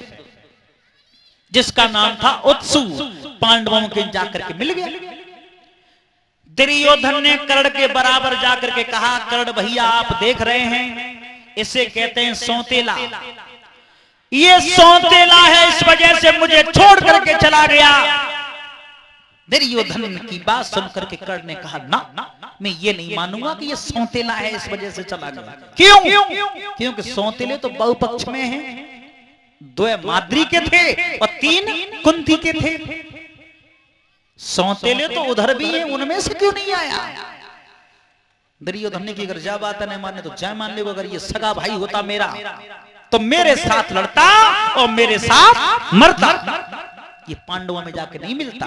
जिसका नाम था उत्सु। पांडवों के जाकर के मिल गया। दुर्योधन ने कर्ण के बराबर जाकर के कहा, कर्ण भैया आप देख रहे हैं, इसे कहते हैं सौतेला। ये सौतेला है, इस वजह से मुझे छोड़ करके चला गया। दुर्योधन की बात सुनकर के कर्ण ने कहा, ना मैं ये नहीं मानूंगा कि ये सौतेला है इस वजह से चला गया। क्यों? क्योंकि सौतेले तो बहुपक्ष में हैं, 2 माद्री के थे और 3 कुंती के थे। सौतेले तो उधर भी हैं, उनमें से क्यों नहीं आया? दुर्योधन ने की अगर जा बात नहीं माने तो जय मान ले, अगर ये सगा भाई होता मेरा तो मेरे साथ लड़ता और मेरे साथ मरता। ये पांडवों में जाके नहीं मिलता।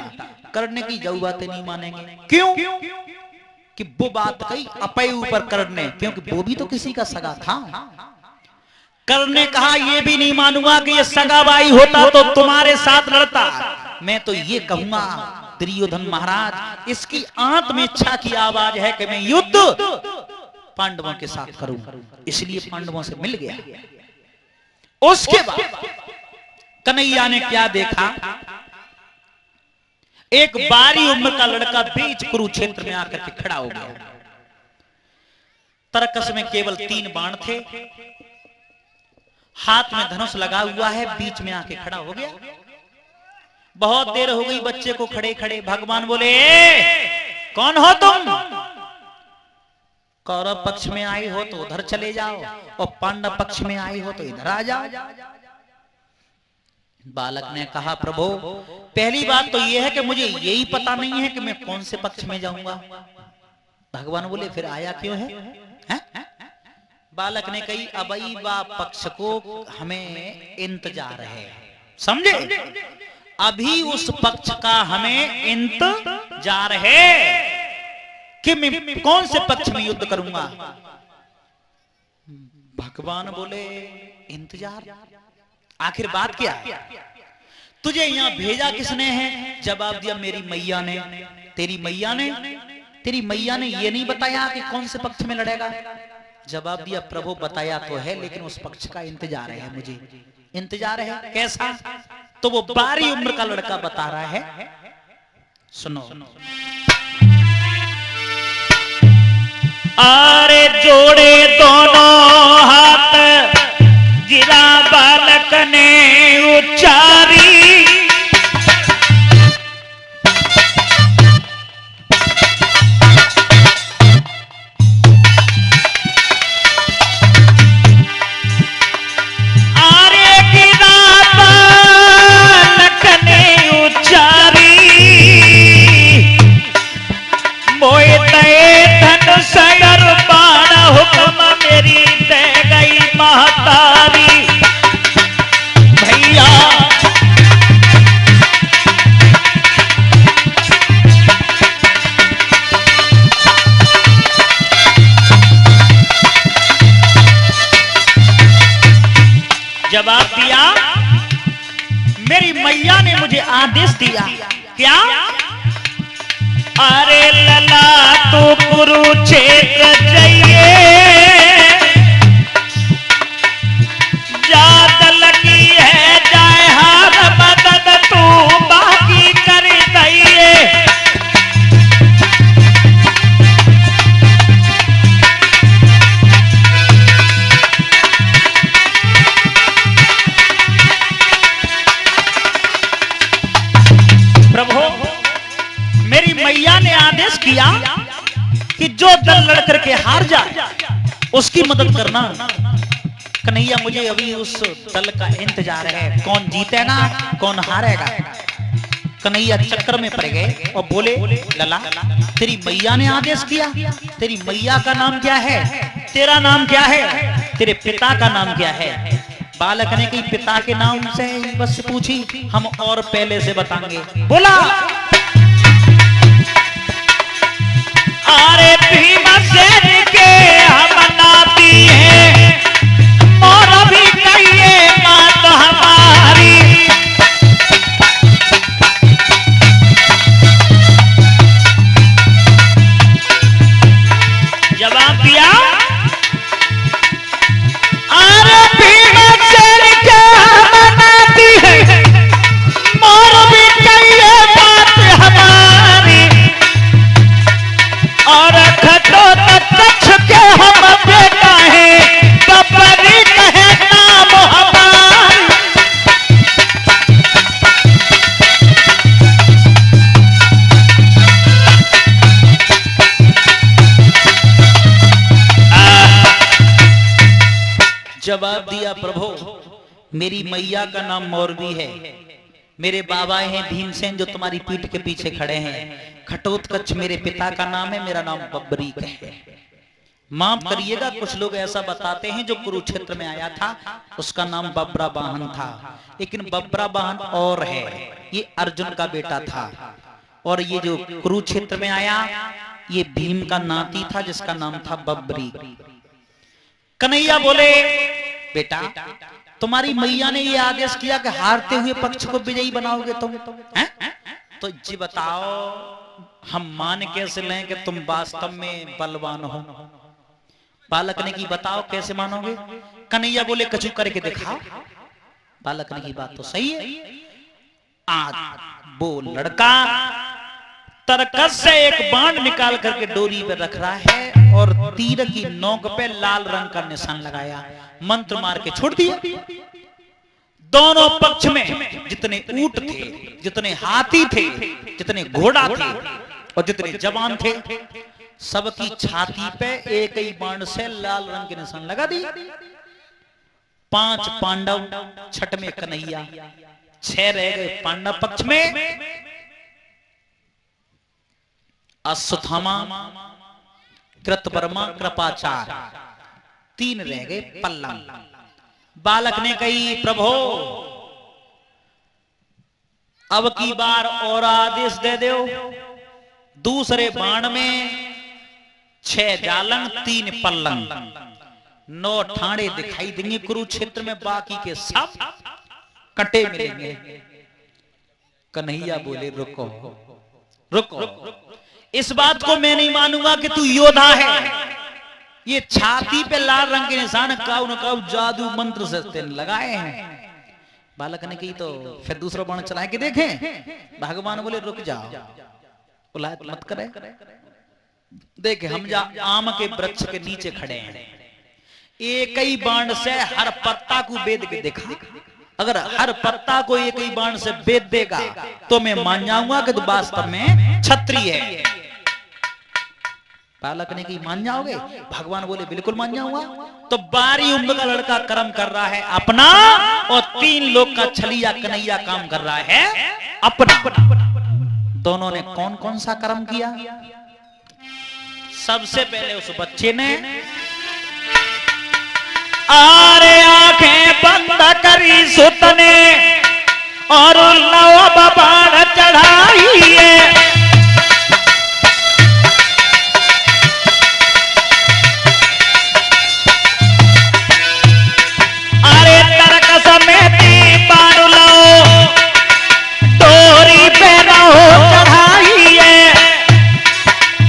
करने की जो बातें नहीं मानेंगे। क्यों? कि वो बात कही अपने ऊपर करने, क्योंकि वो भी तो किसी का सगा था। करने कहा ये भी नहीं मानूंगा कि ये सगा भाई होता तो तुम्हारे साथ लड़ता। मैं तो ये कहूंगा दुर्योधन महाराज, इसकी आत्म इच्छा की आवाज है कि मैं युद्ध पांडवों के साथ करूं, इसलिए पांडवों से मिल गया। उसके बाद कन्हैया ने क्या देखा, एक बारी उम्र का लड़का बीच कुरुक्षेत्र में आकर के खड़ा हो गया। तरकस में केवल 3 बाण थे, हाथ में धनुष लगा हुआ है, बीच में आके खड़ा हो गया। बहुत देर हो गई बच्चे को खड़े खड़े। भगवान बोले कौन हो तुम? कौरव पक्ष में आई हो तो उधर चले जाओ और पांडव पक्ष में आई हो तो इधर आ जाओ। बालक ने कहा प्रभु पहली बात तो यह है कि मुझे यही पता नहीं है कि मैं कौन से पक्ष में जाऊंगा। भगवान बोले फिर आया क्यों है? बालक ने कही अबई बा पक्ष को हमें इंतजार है, समझे? अभी उस पक्ष का हमें इंतजार है कि मैं कौन से पक्ष में युद्ध करूंगा। भगवान बोले इंतजार? आखिर बात क्या है? तुझे यहां भेजा किसने है? जवाब दिया मेरी मैया ने। तेरी मैया ने? तेरी मैया ने ये नहीं बताया कि कौन से पक्ष में लड़ेगा? जवाब दिया प्रभु बताया तो है, लेकिन उस पक्ष का इंतजार है, मुझे इंतजार है। कैसा? तो वो बारी उम्र का लड़का बता रहा है, सुनो। आरे जोड़े दोनों हाथ गिरा बालक ने उच्चारी, जवाब दिया मेरी मैया ने मुझे आदेश दिया। क्या? अरे लला तू कुरुक्षेत्र जाइए, जादल की है जाए हार मदद तू बाकी कर दइए। प्रभु मेरी मैया ने आदेश किया कि जो दल लड़ करके हार जाए उसकी मदद करना। कन्हैया मुझे अभी उस दल का इंतजार है, कौन जीते ना कौन हारेगा। कन्हैया चक्कर में पड़ गए और बोले लला तेरी मैया ने आदेश किया, तेरी मैया का नाम क्या है? तेरा नाम क्या है? तेरे पिता का नाम क्या है? बालक ने कही पिता के नाम से बस पूछी, हम और पहले से बताएंगे। बोला अरे भीमसेन के हम नाती हैं और भी कहिए बात हमारी। जवाब दिया अरे भीमसेन के हम नाती हैं और भी कहिए बात हमारी। और खटो तक्ष के हम बेटा है बबरी कहे नाम हमारी। जवाब दिया प्रभु मेरी मैया का नाम मौरवी है, मेरे बाबा हैं भीमसेन जो तुम्हारी पीठ के पीछे खड़े हैं। खटोत्कच मेरे पिता का नाम है, मेरा नाम बब्बरीक है। माफ करिएगा, कुछ लोग ऐसा बताते हैं जो कुरुक्षेत्र में आया था उसका नाम बब्रा वाहन था, लेकिन बब्रा वाहन और है, ये अर्जुन का बेटा था। और ये जो कुरुक्षेत्र में आया ये भीम का नाती था जिसका नाम था बब्री। कन्हैया बोले बेटा तुम्हारी मैया ने ये आदेश किया कि हारते हुए पक्ष को विजयी बनाओगे तुम, हैं? तो जी बताओ हम मान कैसे लें कि तुम वास्तव में बलवान हो? बालक ने की बताओ कैसे मानोगे? कन्हैया बोले कछु करके दिखाओ। बालक ने की बात तो सही है। आज वो लड़का तरकस से एक बाण निकाल करके डोरी पे रख रहा है और तीर की नोक पे लाल रंग का निशान लगाया, मंत्र मार के छोड़ दिया। दोनों पक्ष में जितने ऊंट थे, जितने हाथी थे, जितने घोड़ा थे और जितने जवान थे, सबकी छाती पे एक ही बाण से लाल रंग के निशान लगा दी। 5 पांडव, छठ में कन्हैया, 6 रह गए पांडव पक्ष में, अश्वत्थामा, कृतवर्मा, कृपाचार्य, 3 रह गए पल्लव। बालक ने कही प्रभु अब की बार और आदेश दे दो। दूसरे बाण में 6 जालंग, 3 पल्लंग, 9 ठाणे दिखाई देंगे कुरुक्षेत्र में, बाकी के सब कटे मिलेंगे। कन्हैया बोले रुको रुको, इस बात को मैं नहीं मानूंगा कि तू योद्धा है। ये छाती पे लाल रंग के निशान काऊ न काऊ जादू मंत्र से तेन लगाए हैं। बालक ने कही तो फिर दूसरा बाण चला के देखें। भगवान बोले रुक जाओ, उलाहत मत करे। देखे हम आम के वृक्ष के नीचे खड़े हैं, एक ही बाण से हर पत्ता को बेद के देखा। अगर हर पत्ता को एक ही बाण से बेद देगा तो मैं मान जाऊंगा कि तू वास्तव में क्षत्रिय है। बालक ने कही मान जाओगे? भगवान बोले बिल्कुल मान जाऊंगा। तो 12 उम्र का लड़का कर्म कर रहा है अपना और 3 लोग का छलिया कन्हैया काम कर रहा है अपना। दोनों ने कौन कौन सा कर्म किया? सबसे पहले उस बच्चे ने आरे आंखें बंद करी सुत ने और लव बाण चढ़ाई है। अरे तरक समेती बाण लो डोरी पे रहो चढ़ाई है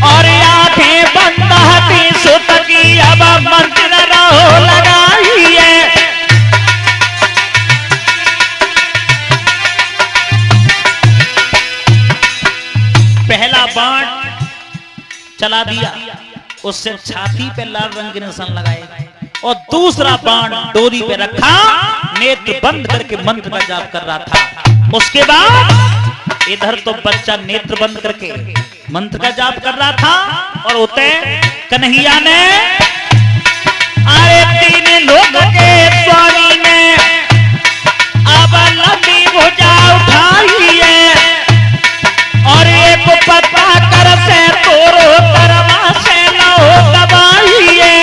और आंखें बंद हती सुत की अब मंत्र रहो लगाई है। पहला बाण चला दिया, उससे छाती पे लाल रंग के निशान लगाए और दूसरा बाण डोरी पे रखा, नेत्र बंद करके मंत्र का जाप कर रहा था। उसके बाद इधर तो बच्चा नेत्र बंद करके मंत्र का जाप कर रहा था और उते कन्हैया ने अरे 3 लोग के स्वामी ने अब लंबी भुजा उठाई है और एक पत्ता कर से तोरो तरवा से लो दबाई है।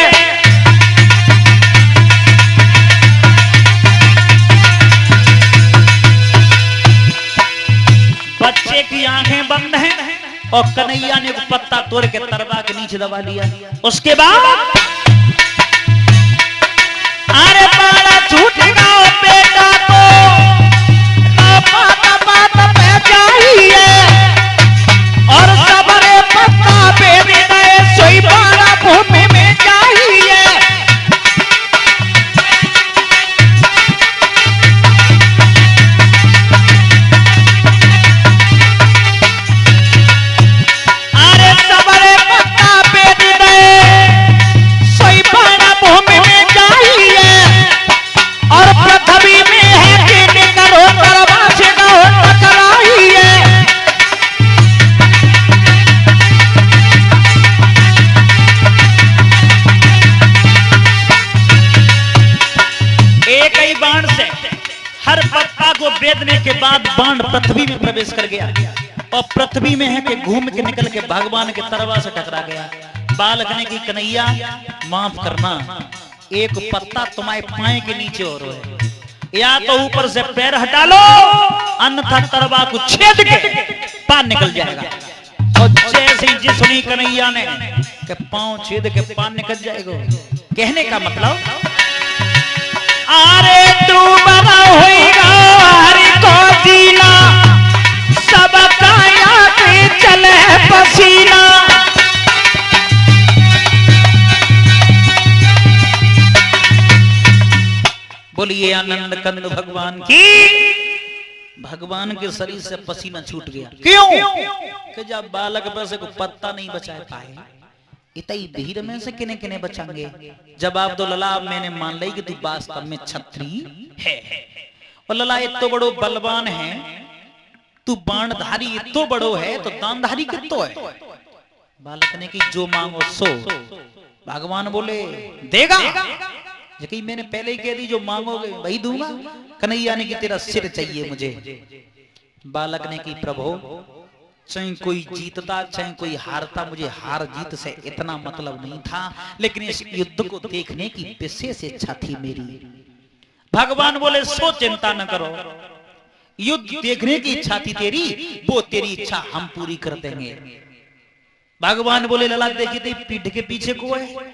बच्चे की आंखें बंद हैं और कन्हैया ने पत्ता तोड़ के तरवा के नीचे दबा लिया। उसके बाद अरे बाला छूट गया बेटा को बात पे चाहिए और सबरे पत्ता बेच गए सोई बाला भूमि में चाहिए। अरे सबरे पत्ता बेच गए सोई बाला भूमि में चाहिए और पृथ्वी में है कि करो तरवा से टकराई है। एक ही बाण से हर पत्ता को बेदने के बाद बाण पृथ्वी में प्रवेश कर गया और पृथ्वी में है कि घूम के निकल के भगवान के तरवा से टकरा गया। बालक ने की कन्हैया माफ करना, एक पत्ता तुम्हारे पाए के नीचे और है, या तो ऊपर से पैर हटा लो अन्यथा तरवा को छेद के पार निकल जाएगा। और जैसे ही सुनी कन्हैया ने कि पांव छेद के पार निकल जाएगा, कहने का मतलब अरे तू बना होएगा हरि को जीना, सब काया के चले पसीना। बोलिए आनंद कंद भगवान की। भगवान के शरीर से पसीना छूट गया। क्यों? कि जब बालक पर से कोई पत्ता नहीं बचा पाए, इतनी भीड़ में से किने किने बचाएंगे। जवाब दो लला, मैंने मान ली कि तू वास्तव में छत्री है। और लला इतो बड़ो बलवान है, तू बाणधारी इतो बड़ो है तो दानधारी कितो है। बालक ने की जो मांगो सो। भगवान बोले देगा, कि मैंने पहले ही कह दी जो मांगोगे वही दूंगा। कन्हैया ने कि तेरा सिर चाहिए मुझे। बालक ने की प्रभु चाहे कोई जीतता चाहे कोई हारता, मुझे हार जीत से इतना मतलब नहीं था, लेकिन इस युद्ध को देखने की विशेष इच्छा थी मेरी। भगवान बोले सो चिंता न करो, युद्ध देखने की इच्छा थी तेरी, वो तेरी इच्छा हम पूरी कर देंगे। भगवान बोले लला देखी थी पीठ के पीछे को है।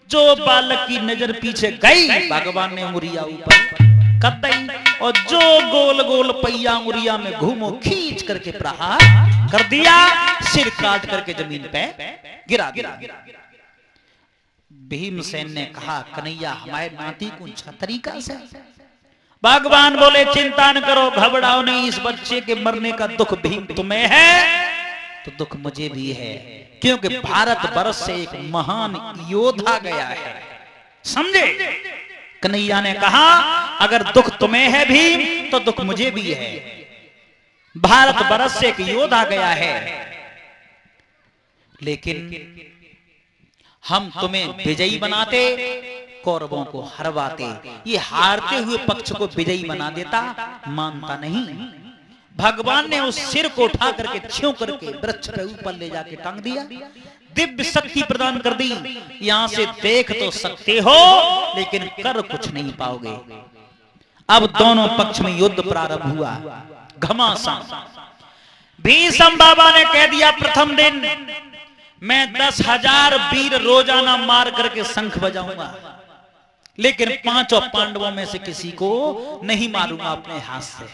जो बालक की नजर पीछे गई भगवान ने उंगलियां ऊपर कर दी, और जो गोल गोल पहिया उंगलियां में घूमो खींच करके प्रहार कर दिया, सिर काट करके जमीन पे गिरा दिया। भीमसेन ने कहा कन्हैया हमारे नाती को अच्छा तरीका से। भगवान बोले चिंता न करो, घबराओ नहीं, इस बच्चे के मरने का दुख भीम तुम्हें है तो दुख मुझे भी है, क्योंकि भारत वर्ष से एक महान योद्धा गया है। समझे? कन्हैया ने कहा अगर दुख तुम्हें है भीम तो दुख मुझे भी है। भारत वर्ष से एक योद्धा गया है, लेकिन हम तुम्हें विजयी बनाते, कौरवों को हरवाते। ये हारते हुए पक्ष को विजयी बना देता, मानता नहीं। भगवान ने उस सिर को उठा करके छ्यों करके वृक्ष पे ऊपर ले जाके टांग दिया, दिव्य शक्ति प्रदान कर दी। यहां से देख तो सकते हो लेकिन कर कुछ नहीं पाओगे। अब दोनों पक्ष में युद्ध प्रारंभ हुआ, घमासान। भीष्म बाबा ने कह दिया प्रथम दिन मैं 10,000 वीर रोजाना मार करके शंख बजाऊंगा, लेकिन 5 पांडवों में से किसी को नहीं मारूंगा अपने हाथ से।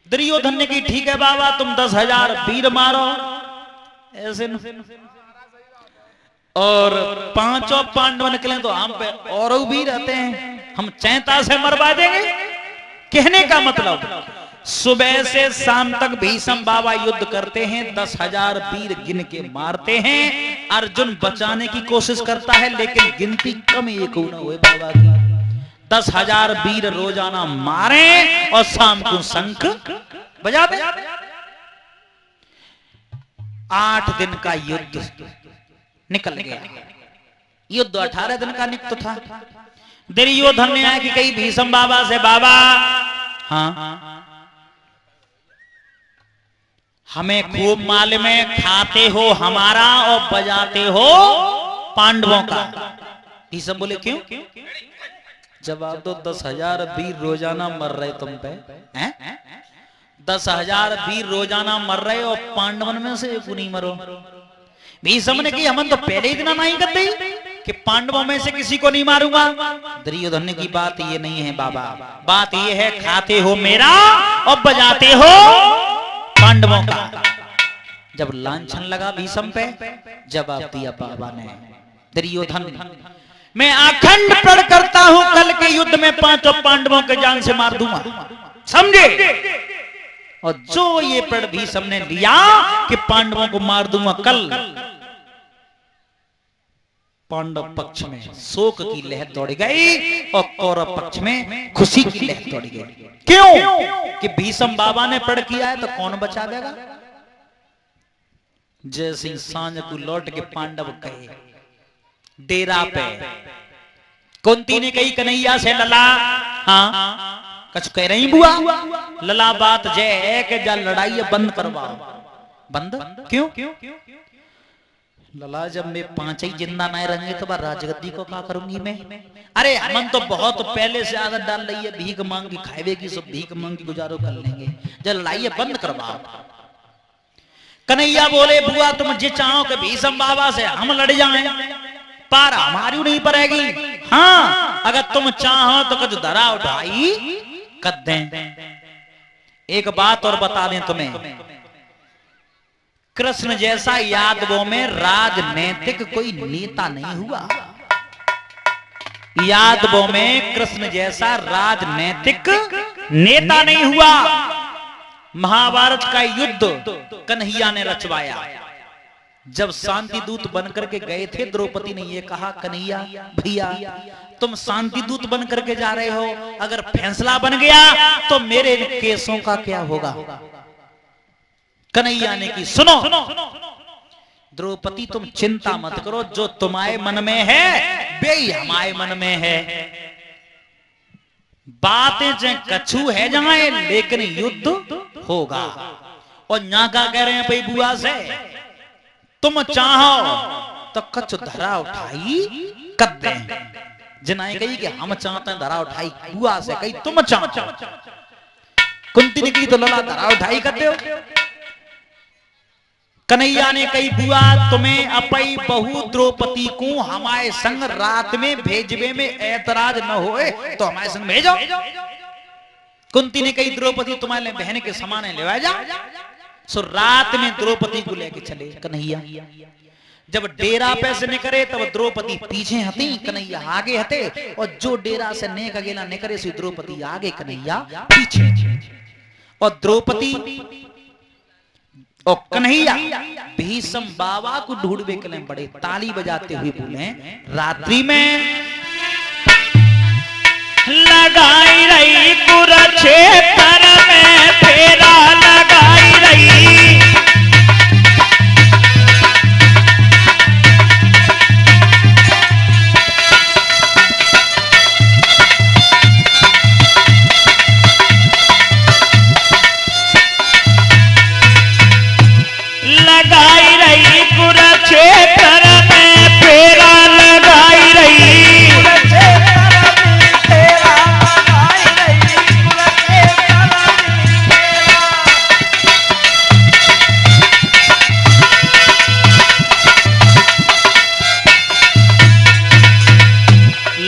दुर्योधन ने की ठीक है बाबा तुम 10,000 वीर मारो ऐसे और 5 पांडव निकले तो हम पे और भी रहते हैं, हम चैता से मरवा देंगे। कहने का मतलब सुबह से शाम तक भीष्म बाबा युद्ध करते हैं, 10,000 वीर गिन के मारते हैं। अर्जुन बचाने की कोशिश करता है लेकिन गिनती कम एक हुए बाबा की। 10,000 वीर रोजाना मारे और शाम को शंख बजा दे। 8 दिन का युद्ध निकल गया। युद्ध 18 दिन का निकट था। दुर्योधन ने आया कि कही भीष्म बाबा से बाबा हाँ हमें खूब माल में खाते हो हमारा और बजाते हो पांडवों का। भीष्म बोले क्यों? जवाब दो 10,000 वीर रोजाना मर रहे तुम पे हैं? 10,000 वीर रोजाना मर रहे और पांडवन में से एक नहीं मरो। भीष्म ने की हम तो पहले ही इतना नहीं करते कि पांडवों में से किसी को नहीं मारूंगा। दुर्योधन की बात ये नहीं है बाबा, बात ये है खाते हो मेरा और बजाते हो पांडवों का। जब लांछन लगा भीष्म पे जवाब दिया बाबा ने, दुर्योधन मैं अखंड प्रण करता हूं कल के युद्ध में 5 पांडवों के जान से मार दूंगा। समझे? और जो ये प्रण भीष्म ने लिया कि पांडवों को मार दूंगा कल, पांडव पक्ष में शोक की लहर दौड़ गई और कौरव पक्ष में खुशी की लहर दौड़ गई। क्यों? कि भीष्म बाबा ने प्रण किया है तो कौन बचा देगा। जैसे सांझ को लौट के पांडव गए डेरा पे, कुंती ने कही कन्हैया से लला हाँ कछ कह रही बुआ लला बात जय है कि जा लड़ाई बंद करवाओ। बंद क्यों? लला जब मैं 5 ही जिंदा नहीं रहेंगे तो राजगद्दी को क्या करूंगी मैं। अरे हमन तो बहुत पहले से आदत डाल रही है भीख मांग की खाएवे की, सब भीख मांग की गुजारो कर लेंगे, जब लड़ाई बंद करवाओ। कन्हैया बोले बुआ तुम जे चाहो कि भीषम बाबा से हम लड़ जाएं, पार हमारी नहीं पड़ेगी। हाँ अगर तुम चाहो तो कुछ धरा उठाई कर दें। एक बात और बता दें तुम्हें, कृष्ण जैसा यादवों में राजनीतिक कोई नेता नहीं हुआ। यादवों में कृष्ण जैसा राजनीतिक नेता नहीं हुआ। महाभारत का युद्ध कन्हैया ने रचवाया। जब शांति दूत बनकर के गए थे, द्रौपदी ने ये कहा कन्हैया भैया तुम शांति दूत बनकर के जा रहे हो, अगर फैसला बन गया तो मेरे केसों का क्या होगा। कन्हैया ने की सुनो द्रौपदी तुम चिंता मत करो, जो तुम्हारे मन में है वे हमारे मन में है। बातें जो कछु है जाए लेकिन युद्ध होगा। और यहाँ का कह रहे हैं भाई बुआ से तुम चाहो तो कछु धरा उठाई कर दें। जिनाए कही कि हम चाहते हैं धरा उठाई, बुआ से कही तुम चाहो। कुंती ने कही तो लला धरा उठाई कर दो। कन्हैया ने कही बुआ तुम्हें अपई बहू द्रौपदी को हमारे संग रात में भेजवे में ऐतराज न होए तो हमारे संग भेजो। कुंती ने कही द्रौपदी तुम्हारे बहन के समान है, ले जा। सो रात में द्रौपदी को लेके चले कन्हैया। जब डेरा पे से निकले तब द्रौपदी पीछे हती, कन्हैया आगे हते। और जो डेरा से नेक अगेला निकले सो द्रौपदी आगे कन्हैया पीछे। और द्रौपदी और कन्हैया भीषम बाबा को ढूंढवे के लिए बड़े ताली बजाते हुए बोले रात्रि में लगाई रही कुरुक्षेत्र में फेरा लगाई रही। लगाई रही कुरुक्षेत्र में फेरा लगाई रही।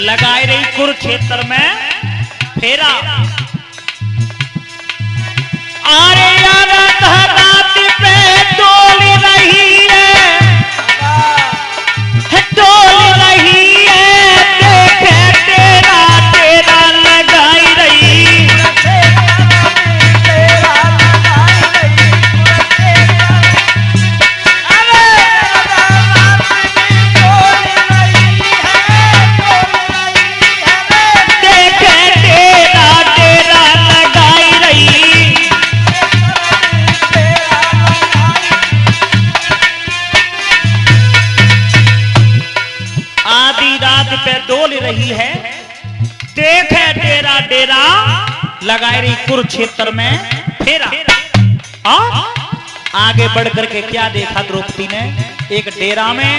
लगाई रही कुरुक्षेत्र में फेरा। अरे यार रात पे डोल रही है, डोल रही है, देखे तेरा तेरा लगाई रही। देखे तेरा तेरा लगाई रही। आधी रात पे डोल रही है, देखे डेरा डेरा लगाई रही कुरुक्षेत्र में फेरा। आगे बढ़ करके क्या देखा द्रौपदी ने, एक डेरा में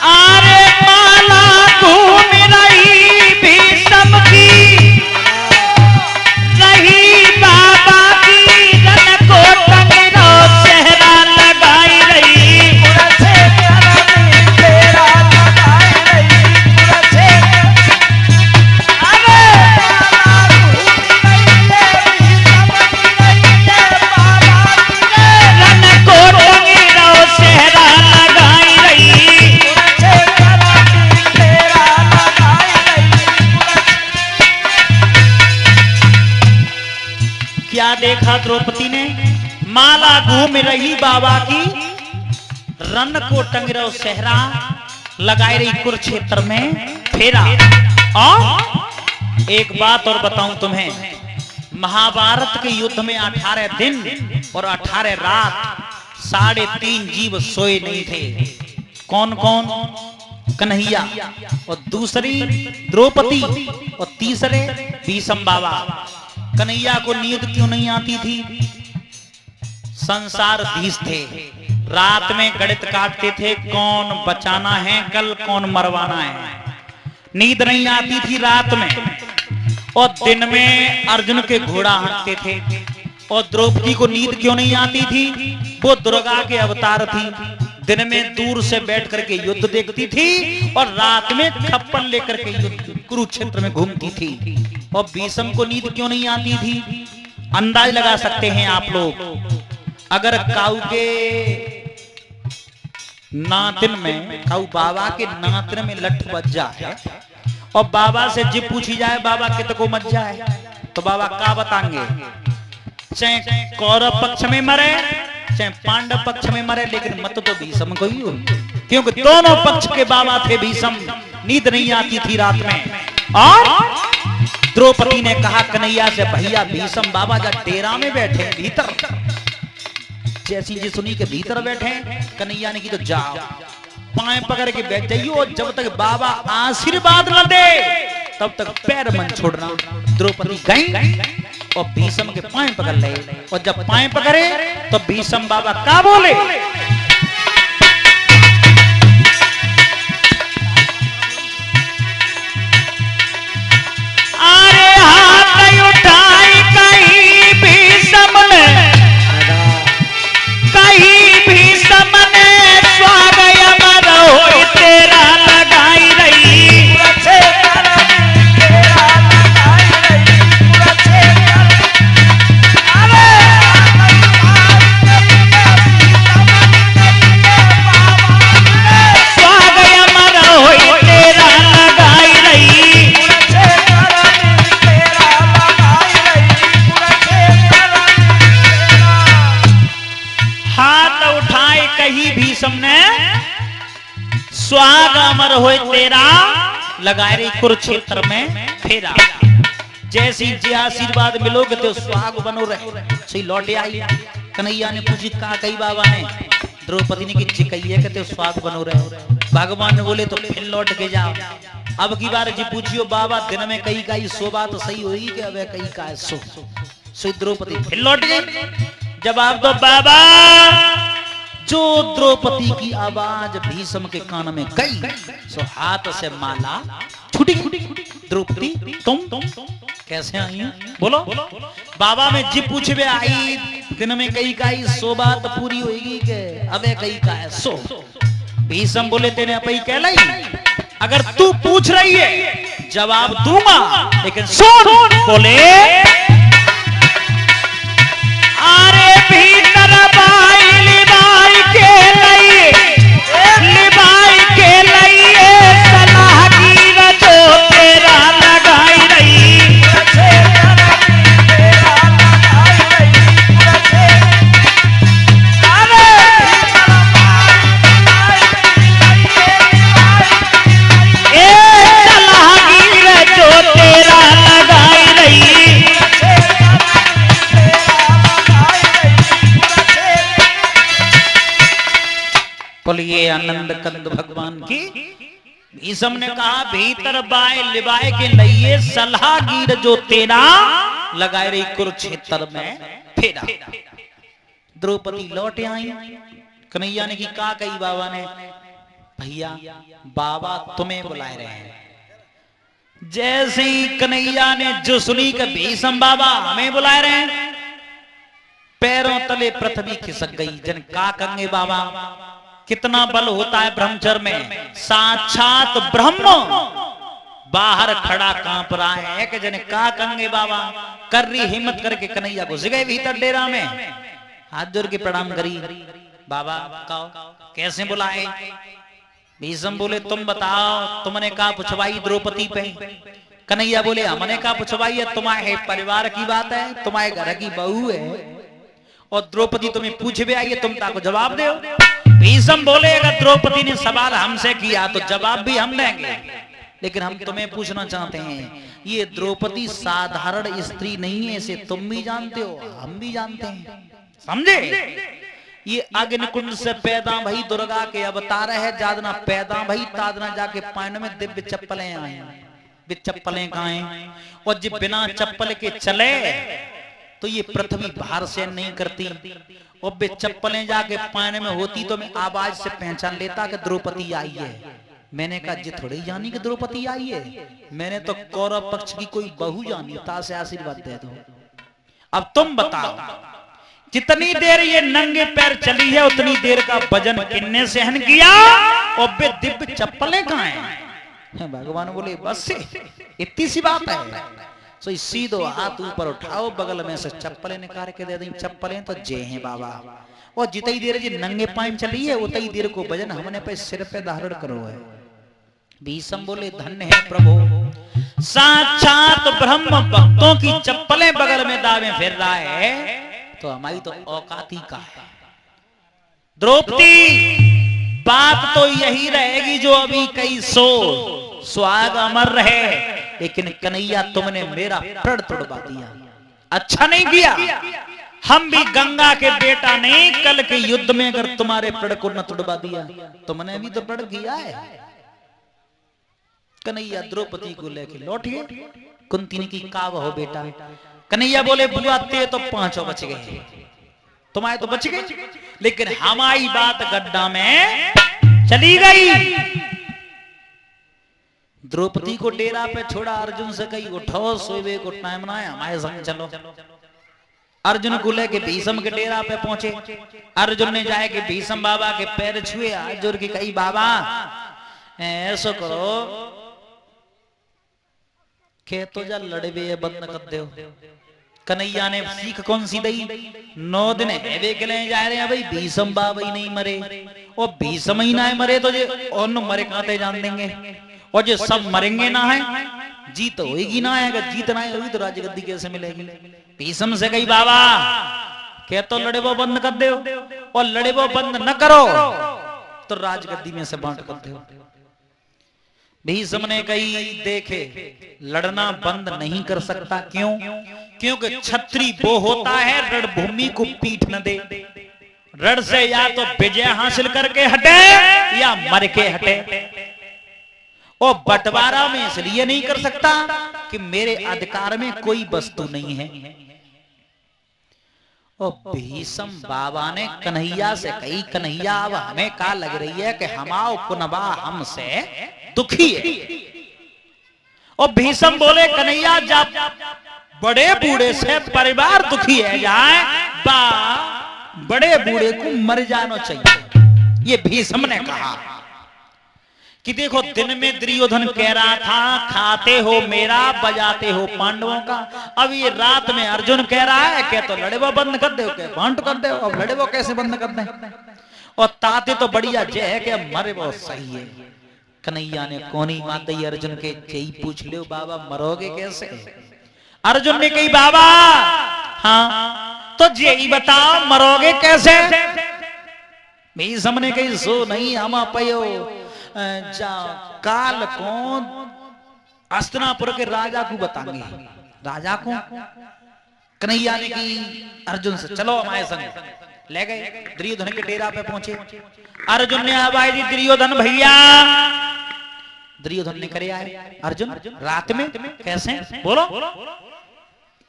आरे माला घूम रही भीषम की, रही बाबा की रन को टंगरो चेहरा लगाई रही। क्या देखा द्रौपदी ने, माला घूम रही बाबा की, रन को टंगरो सेहरा लगाई रही कुरुक्षेत्र में फेरा। और एक बात और बताऊं तुम्हें, महाभारत के युद्ध में 18 दिन और 18 रात 3.5 जीव सोए नहीं थे। कौन कौन? कन्हैया, और दूसरी द्रौपदी, और तीसरे भीषम बाबा। कन्हैया को नींद क्यों नहीं आती थी? संसार धीश थे, रात में गणित काटते थे, कौन बचाना है कल, कौन मरवाना है। नींद नहीं आती थी रात में, और दिन में अर्जुन के घोड़ा हाँकते थे। और द्रौपदी को नींद क्यों नहीं आती थी? वो दुर्गा के अवतार थी। दिन में दूर से बैठ करके युद्ध देखती थी, और रात में थप्पड़ लेकर के युद्ध कुरुक्षेत्र में घूमती थी। और भीष्म को नींद क्यों नहीं आती थी? अंदाज लगा सकते हैं आप लोग। अगर काऊ के नातिन में, काऊ बाबा के नातिन में लठ बज जाए और बाबा से जिप पूछी जाए बाबा कित को मत जाए, तो बाबा का बताएंगे? चाहे कौरव पक्ष में मरे चाहे पांडव पक्ष में मरे, लेकिन मत तो भीष्म को ही हो, क्योंकि दोनों पक्ष के बाबा थे भीष्म। नींद नहीं आती थी रात में। और द्रौपदी ने कहा कन्हैया से, भैया भीष्म बाबा जा डेरा में बैठे भीतर। जैसी जी सुनी के भीतर बैठे, कन्हैया ने की तो जाओ पाए पकड़ के बैठ जाइए, और जब तक बाबा आशीर्वाद न दे तब तक पैर मन छोड़ना। द्रौपदी गई और भीष्म के पाए पकड़ ले, और जब पाए पकड़े तो भीष्म बाबा का बोले, अरे हाथ उठाई कहीं भीष्म ने, कहीं भीष्म ने स्वाग अमर होई तेरा लगाई रही। स्वाग अमर होए तेरा लगाए रे कुरुक्षेत्र में फेरा। जैसी जी आशीर्वाद मिलोगे तो स्वाग बनो रहे। सही लौटे आई। कन्हैया ने पूछी कहा कही बाबा ने? द्रौपदी ने की चिकैया कहते स्वाग बनो रहे। भगवान ने बोले तो फिर लौट के जाओ। अब की बार जी पूछियो बाबा दिन में कही का शोभा तो सही हुई कि अब कही का सो द्रौपदी फिर लौट गई। जवाब दो बाबा। जो द्रौपदी की आवाज भीष्म के कान में गई सो हाथ से माला छूटी। द्रौपदी तुम कैसे आई हैं? बोलो। बाबा में जी पूछे आई दिन में कई का सो बात पूरी होगी के अबे कई का है सो। भीष्म बोले तेने अपई कहलाई। अगर तू पूछ रही है जवाब दूंगा, लेकिन सुन। बोले अरे भीतर बाई लिबाई के लिए, लिबाई के लिए सलाह की रजो तेरा लगाई रही। बोलिए आनंद कंद भगवान की। भीष्म ने कहा भीतर बाय लिबाए के लिए सलाह गिर जो तेरा लगाए रही कुरुक्षेत्र में फेरा। द्रौपदी लौट आई। कन्हैया ने की कहा कही बाबा ने? भैया बाबा तुम्हें बुलाए रहे हैं। जैसे ही कन्हैया ने जो सुनी कि भीष्म बाबा हमें बुलाए रहे हैं, पैरों तले पृथ्वी खिसक गई। जन का कंगे बाबा? कितना बल होता है ब्रह्मचर्य में। साक्षात ब्रह्म बाहर खड़ा कांप रहा है कि जने का कंगे बाबा। कर रही हिम्मत करके कन्हैया घुस गए भीतर डेरा में। हाथ जोड़ के प्रणाम करी। बाबा कहो कैसे बुलाए? भीष्म बोले तुम बताओ तुमने कहा पुछवाई द्रौपदी पे? कन्हैया बोले हमने कहा पुछवाई है, तुम्हारे परिवार की बात है, तुम्हारे घर की बहू है और द्रौपदी तुम्हें पूछे आई है, तुम ताको जवाब दो। भीष्म बोले अगर द्रौपदी ने सवाल हमसे किया तो जवाब भी हम देंगे, लेकिन हम तुम्हें पूछना चाहते हैं ये द्रौपदी साधारण स्त्री नहीं है, इसे तुम भी जानते हो हम भी जानते हैं, समझे? ये अग्निकुंड से पैदा भई दुर्गा के अवतार है। जादना पैदा भई तादना जाके पानी में दिव्य चप्पलें आए। वे चप्पलें कहां हैं? और जब बिना चप्पल के चले तो ये पृथ्वी भार से नहीं करती। और बे चप्पलें जाके पाने में होती तो मैं आवाज से पहचान लेता कि द्रौपदी आई है। मैंने कहा जी थोड़ी जानी कि द्रौपदी आई है, मैंने तो कौरव पक्ष की कोई बहू जानी, ता से आशीर्वाद दे दो। अब तुम बताओ जितनी देर ये नंगे पैर चली है उतनी देर का वजन किन्ने सहन किया, और बे दिव्य चप्पलें कहां हैं? भगवान बोले बस से इतनी सी बात है, तो सीधो हाथ ऊपर उठाओ, बगल में से चप्पलें निकाल के दे दी। चप्पलें तो जे हैं बाबा, और जितनी देर जी नंगे पांव चली है उतनी देर को वजन हमने पे सिर पे धारण करो है। भीष्म बोले धन्य है प्रभु, साक्षात ब्रह्म भक्तों की चप्पलें बगल में दावे फिर रहा है, तो हमारी तो औकाती का है। द्रौपदी बात तो यही रहेगी जो अभी कई सो सुहाग अमर रहे, लेकिन कन्हैया तुमने मेरा प्रण तोड़वा दिया, अच्छा नहीं किया। हम भी गंगा के बेटा नहीं, कल के युद्ध में अगर तुम्हारे प्रण को न तोड़वा दिया, तुमने भी तो प्रण किया है। कन्हैया द्रौपदी को लेके लौट गए। कुंती ने की काव हो बेटा? कन्हैया बोले बुआ ते तो पांचों बच गए, तुम्हारे तो बच गए, लेकिन हमारी बात गड्ढा में चली गई। द्रौपदी को डेरा पे छोड़ा, अर्जुन से कही उठो सोए को टाइम ना है, हमारे संग चलो। अर्जुन को लेके भीष्म के डेरा पे पहुंचे। अर्जुन ने जाए कि भीष्म बाबा के पैर छुए, अर्जुन की कही बाबा ऐसो करो के तो जा लड़बे बंद कर दो। कन्हैया ने सीख कौन सी दई? 9 दिन हेवे के लिए जा रहे हैं भाई, भीष्म बाबा ही नहीं मरे, और भीष्म ही ना मरे तो जे और मरे कहते जान देंगे, और जो सब मरेंगे ना है जीत होगी ना है, अगर जीत ना होगी तो राजगद्दी कैसे मिलेगी? भीष्म से कही बाबा क्या तो लड़े वो बंद कर दो, और लड़े वो बंद न करो तो राजगद्दी में से बांट कर दो। भीष्म ने कही देखे लड़ना बंद नहीं कर सकता, क्यों? क्योंकि क्षत्रिय वो होता है रणभूमि को पीठ न दे, रण से या तो विजय हासिल करके हटे या मर के हटे, और बंटवारा में इसलिए नहीं कर सकता कि मेरे अधिकार में कोई वस्तु नहीं है। और भीष्म बाबा ने कन्हैया से कही कन्हैया अब हमें का लग रही है कि हमाओ कुनबा हमसे दुखी है। और भीष्म बोले कन्हैया जब बड़े बूढ़े से परिवार दुखी है जाए बा बड़े बूढ़े को मर जाना चाहिए। ये भीष्म ने कहा कि देखो दिन में दुर्योधन कह रहा था खाते हो मेरा बजाते हो पांडवों का, अब ये रात में अर्जुन कह रहा है कि तो लड़े वो बंद कर दो, के बांट कर दो, अब लड़े वो कैसे बंद कर दे, और ताते तो बढ़िया जय है कि मरे वो सही है। कन्हैया ने कोनी माता अर्जुन के यही पूछ लो बाबा मरोगे कैसे? अर्जुन ने कही बाबा हाँ तो यही बताओ मरोगे कैसे? भीष्म ने कही सो नहीं हम पयो काल को हस्तिनापुर के राजा को बताएंगे। राजा को? कन्हैया ने की अर्जुन से चलो हमारे संग ले गए। दुर्योधन के डेरा पे पहुंचे। अर्जुन ने आवाज दी दुर्योधन भैया। दुर्योधन ने करे आए अर्जुन रात में कैसे बोलो?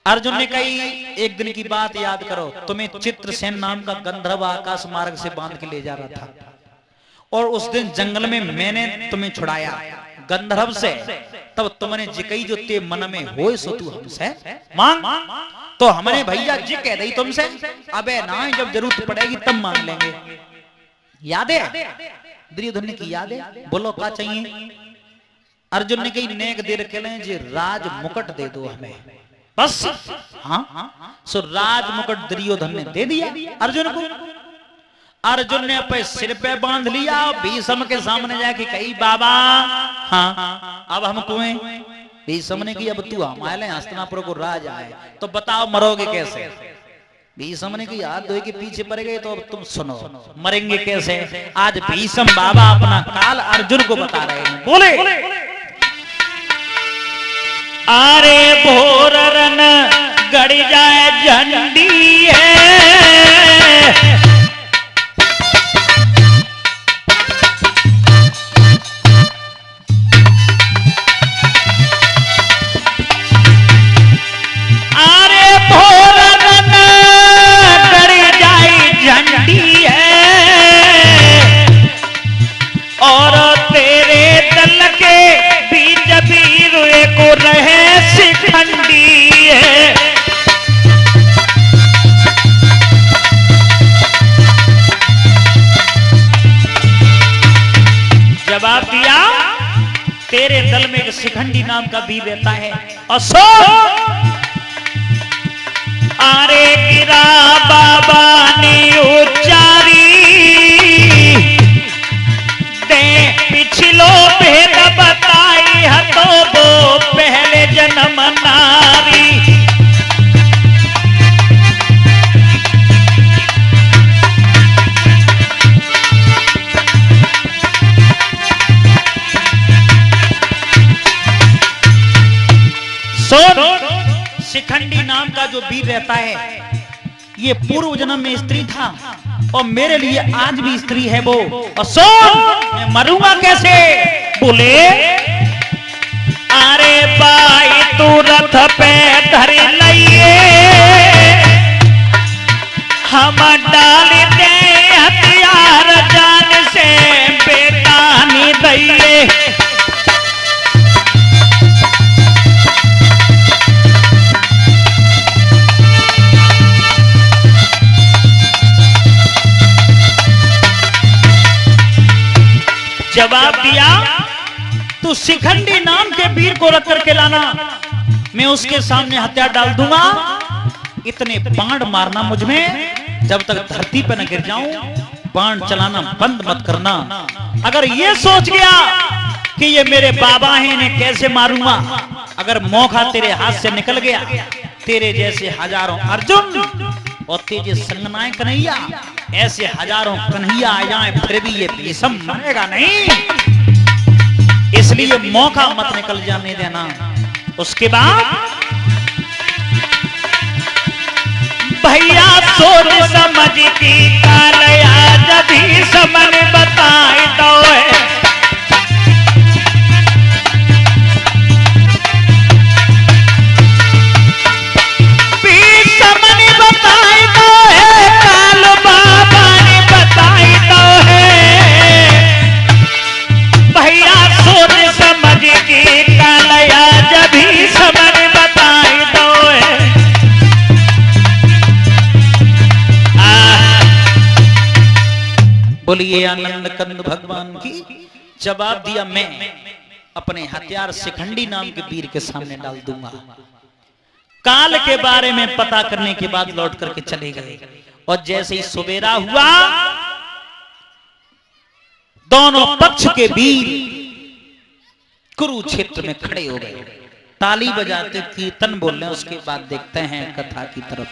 अर्जुन ने कही एक दिन की बात याद करो, तुम्हें चित्रसेन नाम का गंधर्व आकाश मार्ग से बांध के ले जा रहा था, और उस दिन जंगल में मैंने तुम्हें छुड़ाया गंधर्व से, तब तुमने जिकई जो ते मन में हो सो तू हमसे मांग, तो हमने भैया जी कह दी तुमसे अबे ना जब जरूरत पड़ेगी तब मांग लेंगे। याद है? दुर्योधन ने की याद है, बोलो क्या चाहिए? अर्जुन ने कही नेक देर के लिए जी राज मुकुट दे दो हमें बस। हाँ सो राज मुकुट दुर्योधन ने दे दिया अर्जुन को। अर्जुन ने अपने सिर पे बांध लिया, भीष्म के सामने जाके कही बाबा हाँ अब हम कुएं। भीष्म ने की अब तू हमारे हस्तिनापुर को राज आए तो बताओ मरोगे कैसे? भीष्म ने की हाथ धोए के पीछे पड़ गए, तो अब तुम सुनो मरेंगे कैसे। आज भीष्म बाबा अपना काल अर्जुन को बता रहे हैं। बोले अरे भोरन गड़ी जाए झंडी है, अरे भोरन गड़ी जाए जवाब दिया, तेरे दल में एक शिखंडी नाम का वीर रहता है। और सुन, अरे गिरा बाबा ने उच्चारी दे पिछलो भेद बताई है तो वो पहले जन्म नारी। शिखंडी नाम का जो वीर रहता है ये पूर्व जन्म में स्त्री था और मेरे लिए आज भी स्त्री है वो। और सुन, मैं मरूंगा कैसे? बोले अरे बाई तू रथ पे धर लइए हम डाल दे हथियार जान से बेतानी दइए। जवाब दिया, तू शिखंडी नाम के वीर को रख करके लाना, मैं उसके सामने हथियार डाल दूंगा। इतने बाण मारना मुझ में, जब तक धरती पर न गिर जाऊं बाण चलाना बंद मत करना। अगर ये सोच गया कि ये मेरे बाबा हैं, इन्हें कैसे मारूंगा, अगर मौका तेरे हाथ से निकल गया, तेरे जैसे हजारों अर्जुन और तेजे संगनाए कन्हैया, ऐसे हजारों कन्हैया आ जाए फिर भी ये भीषम मरेगा नहीं, इसलिए मौका मत निकल जाने देना। उसके बाद भैया सोच समझ की कालया जब ही समन बताए तो है। बोलिए आनंद कंद भगवान की। जवाब दिया, मैं अपने हथियार शिखंडी नाम के वीर के सामने डाल दूंगा। काल के बारे में पता करने के बाद लौट करके चले गए और जैसे ही सवेरा हुआ दोनों पक्ष के वीर कुरुक्षेत्र में खड़े हो गए, ताली बजाते कीर्तन बोल रहे हैं। उसके बाद देखते हैं कथा की तरफ।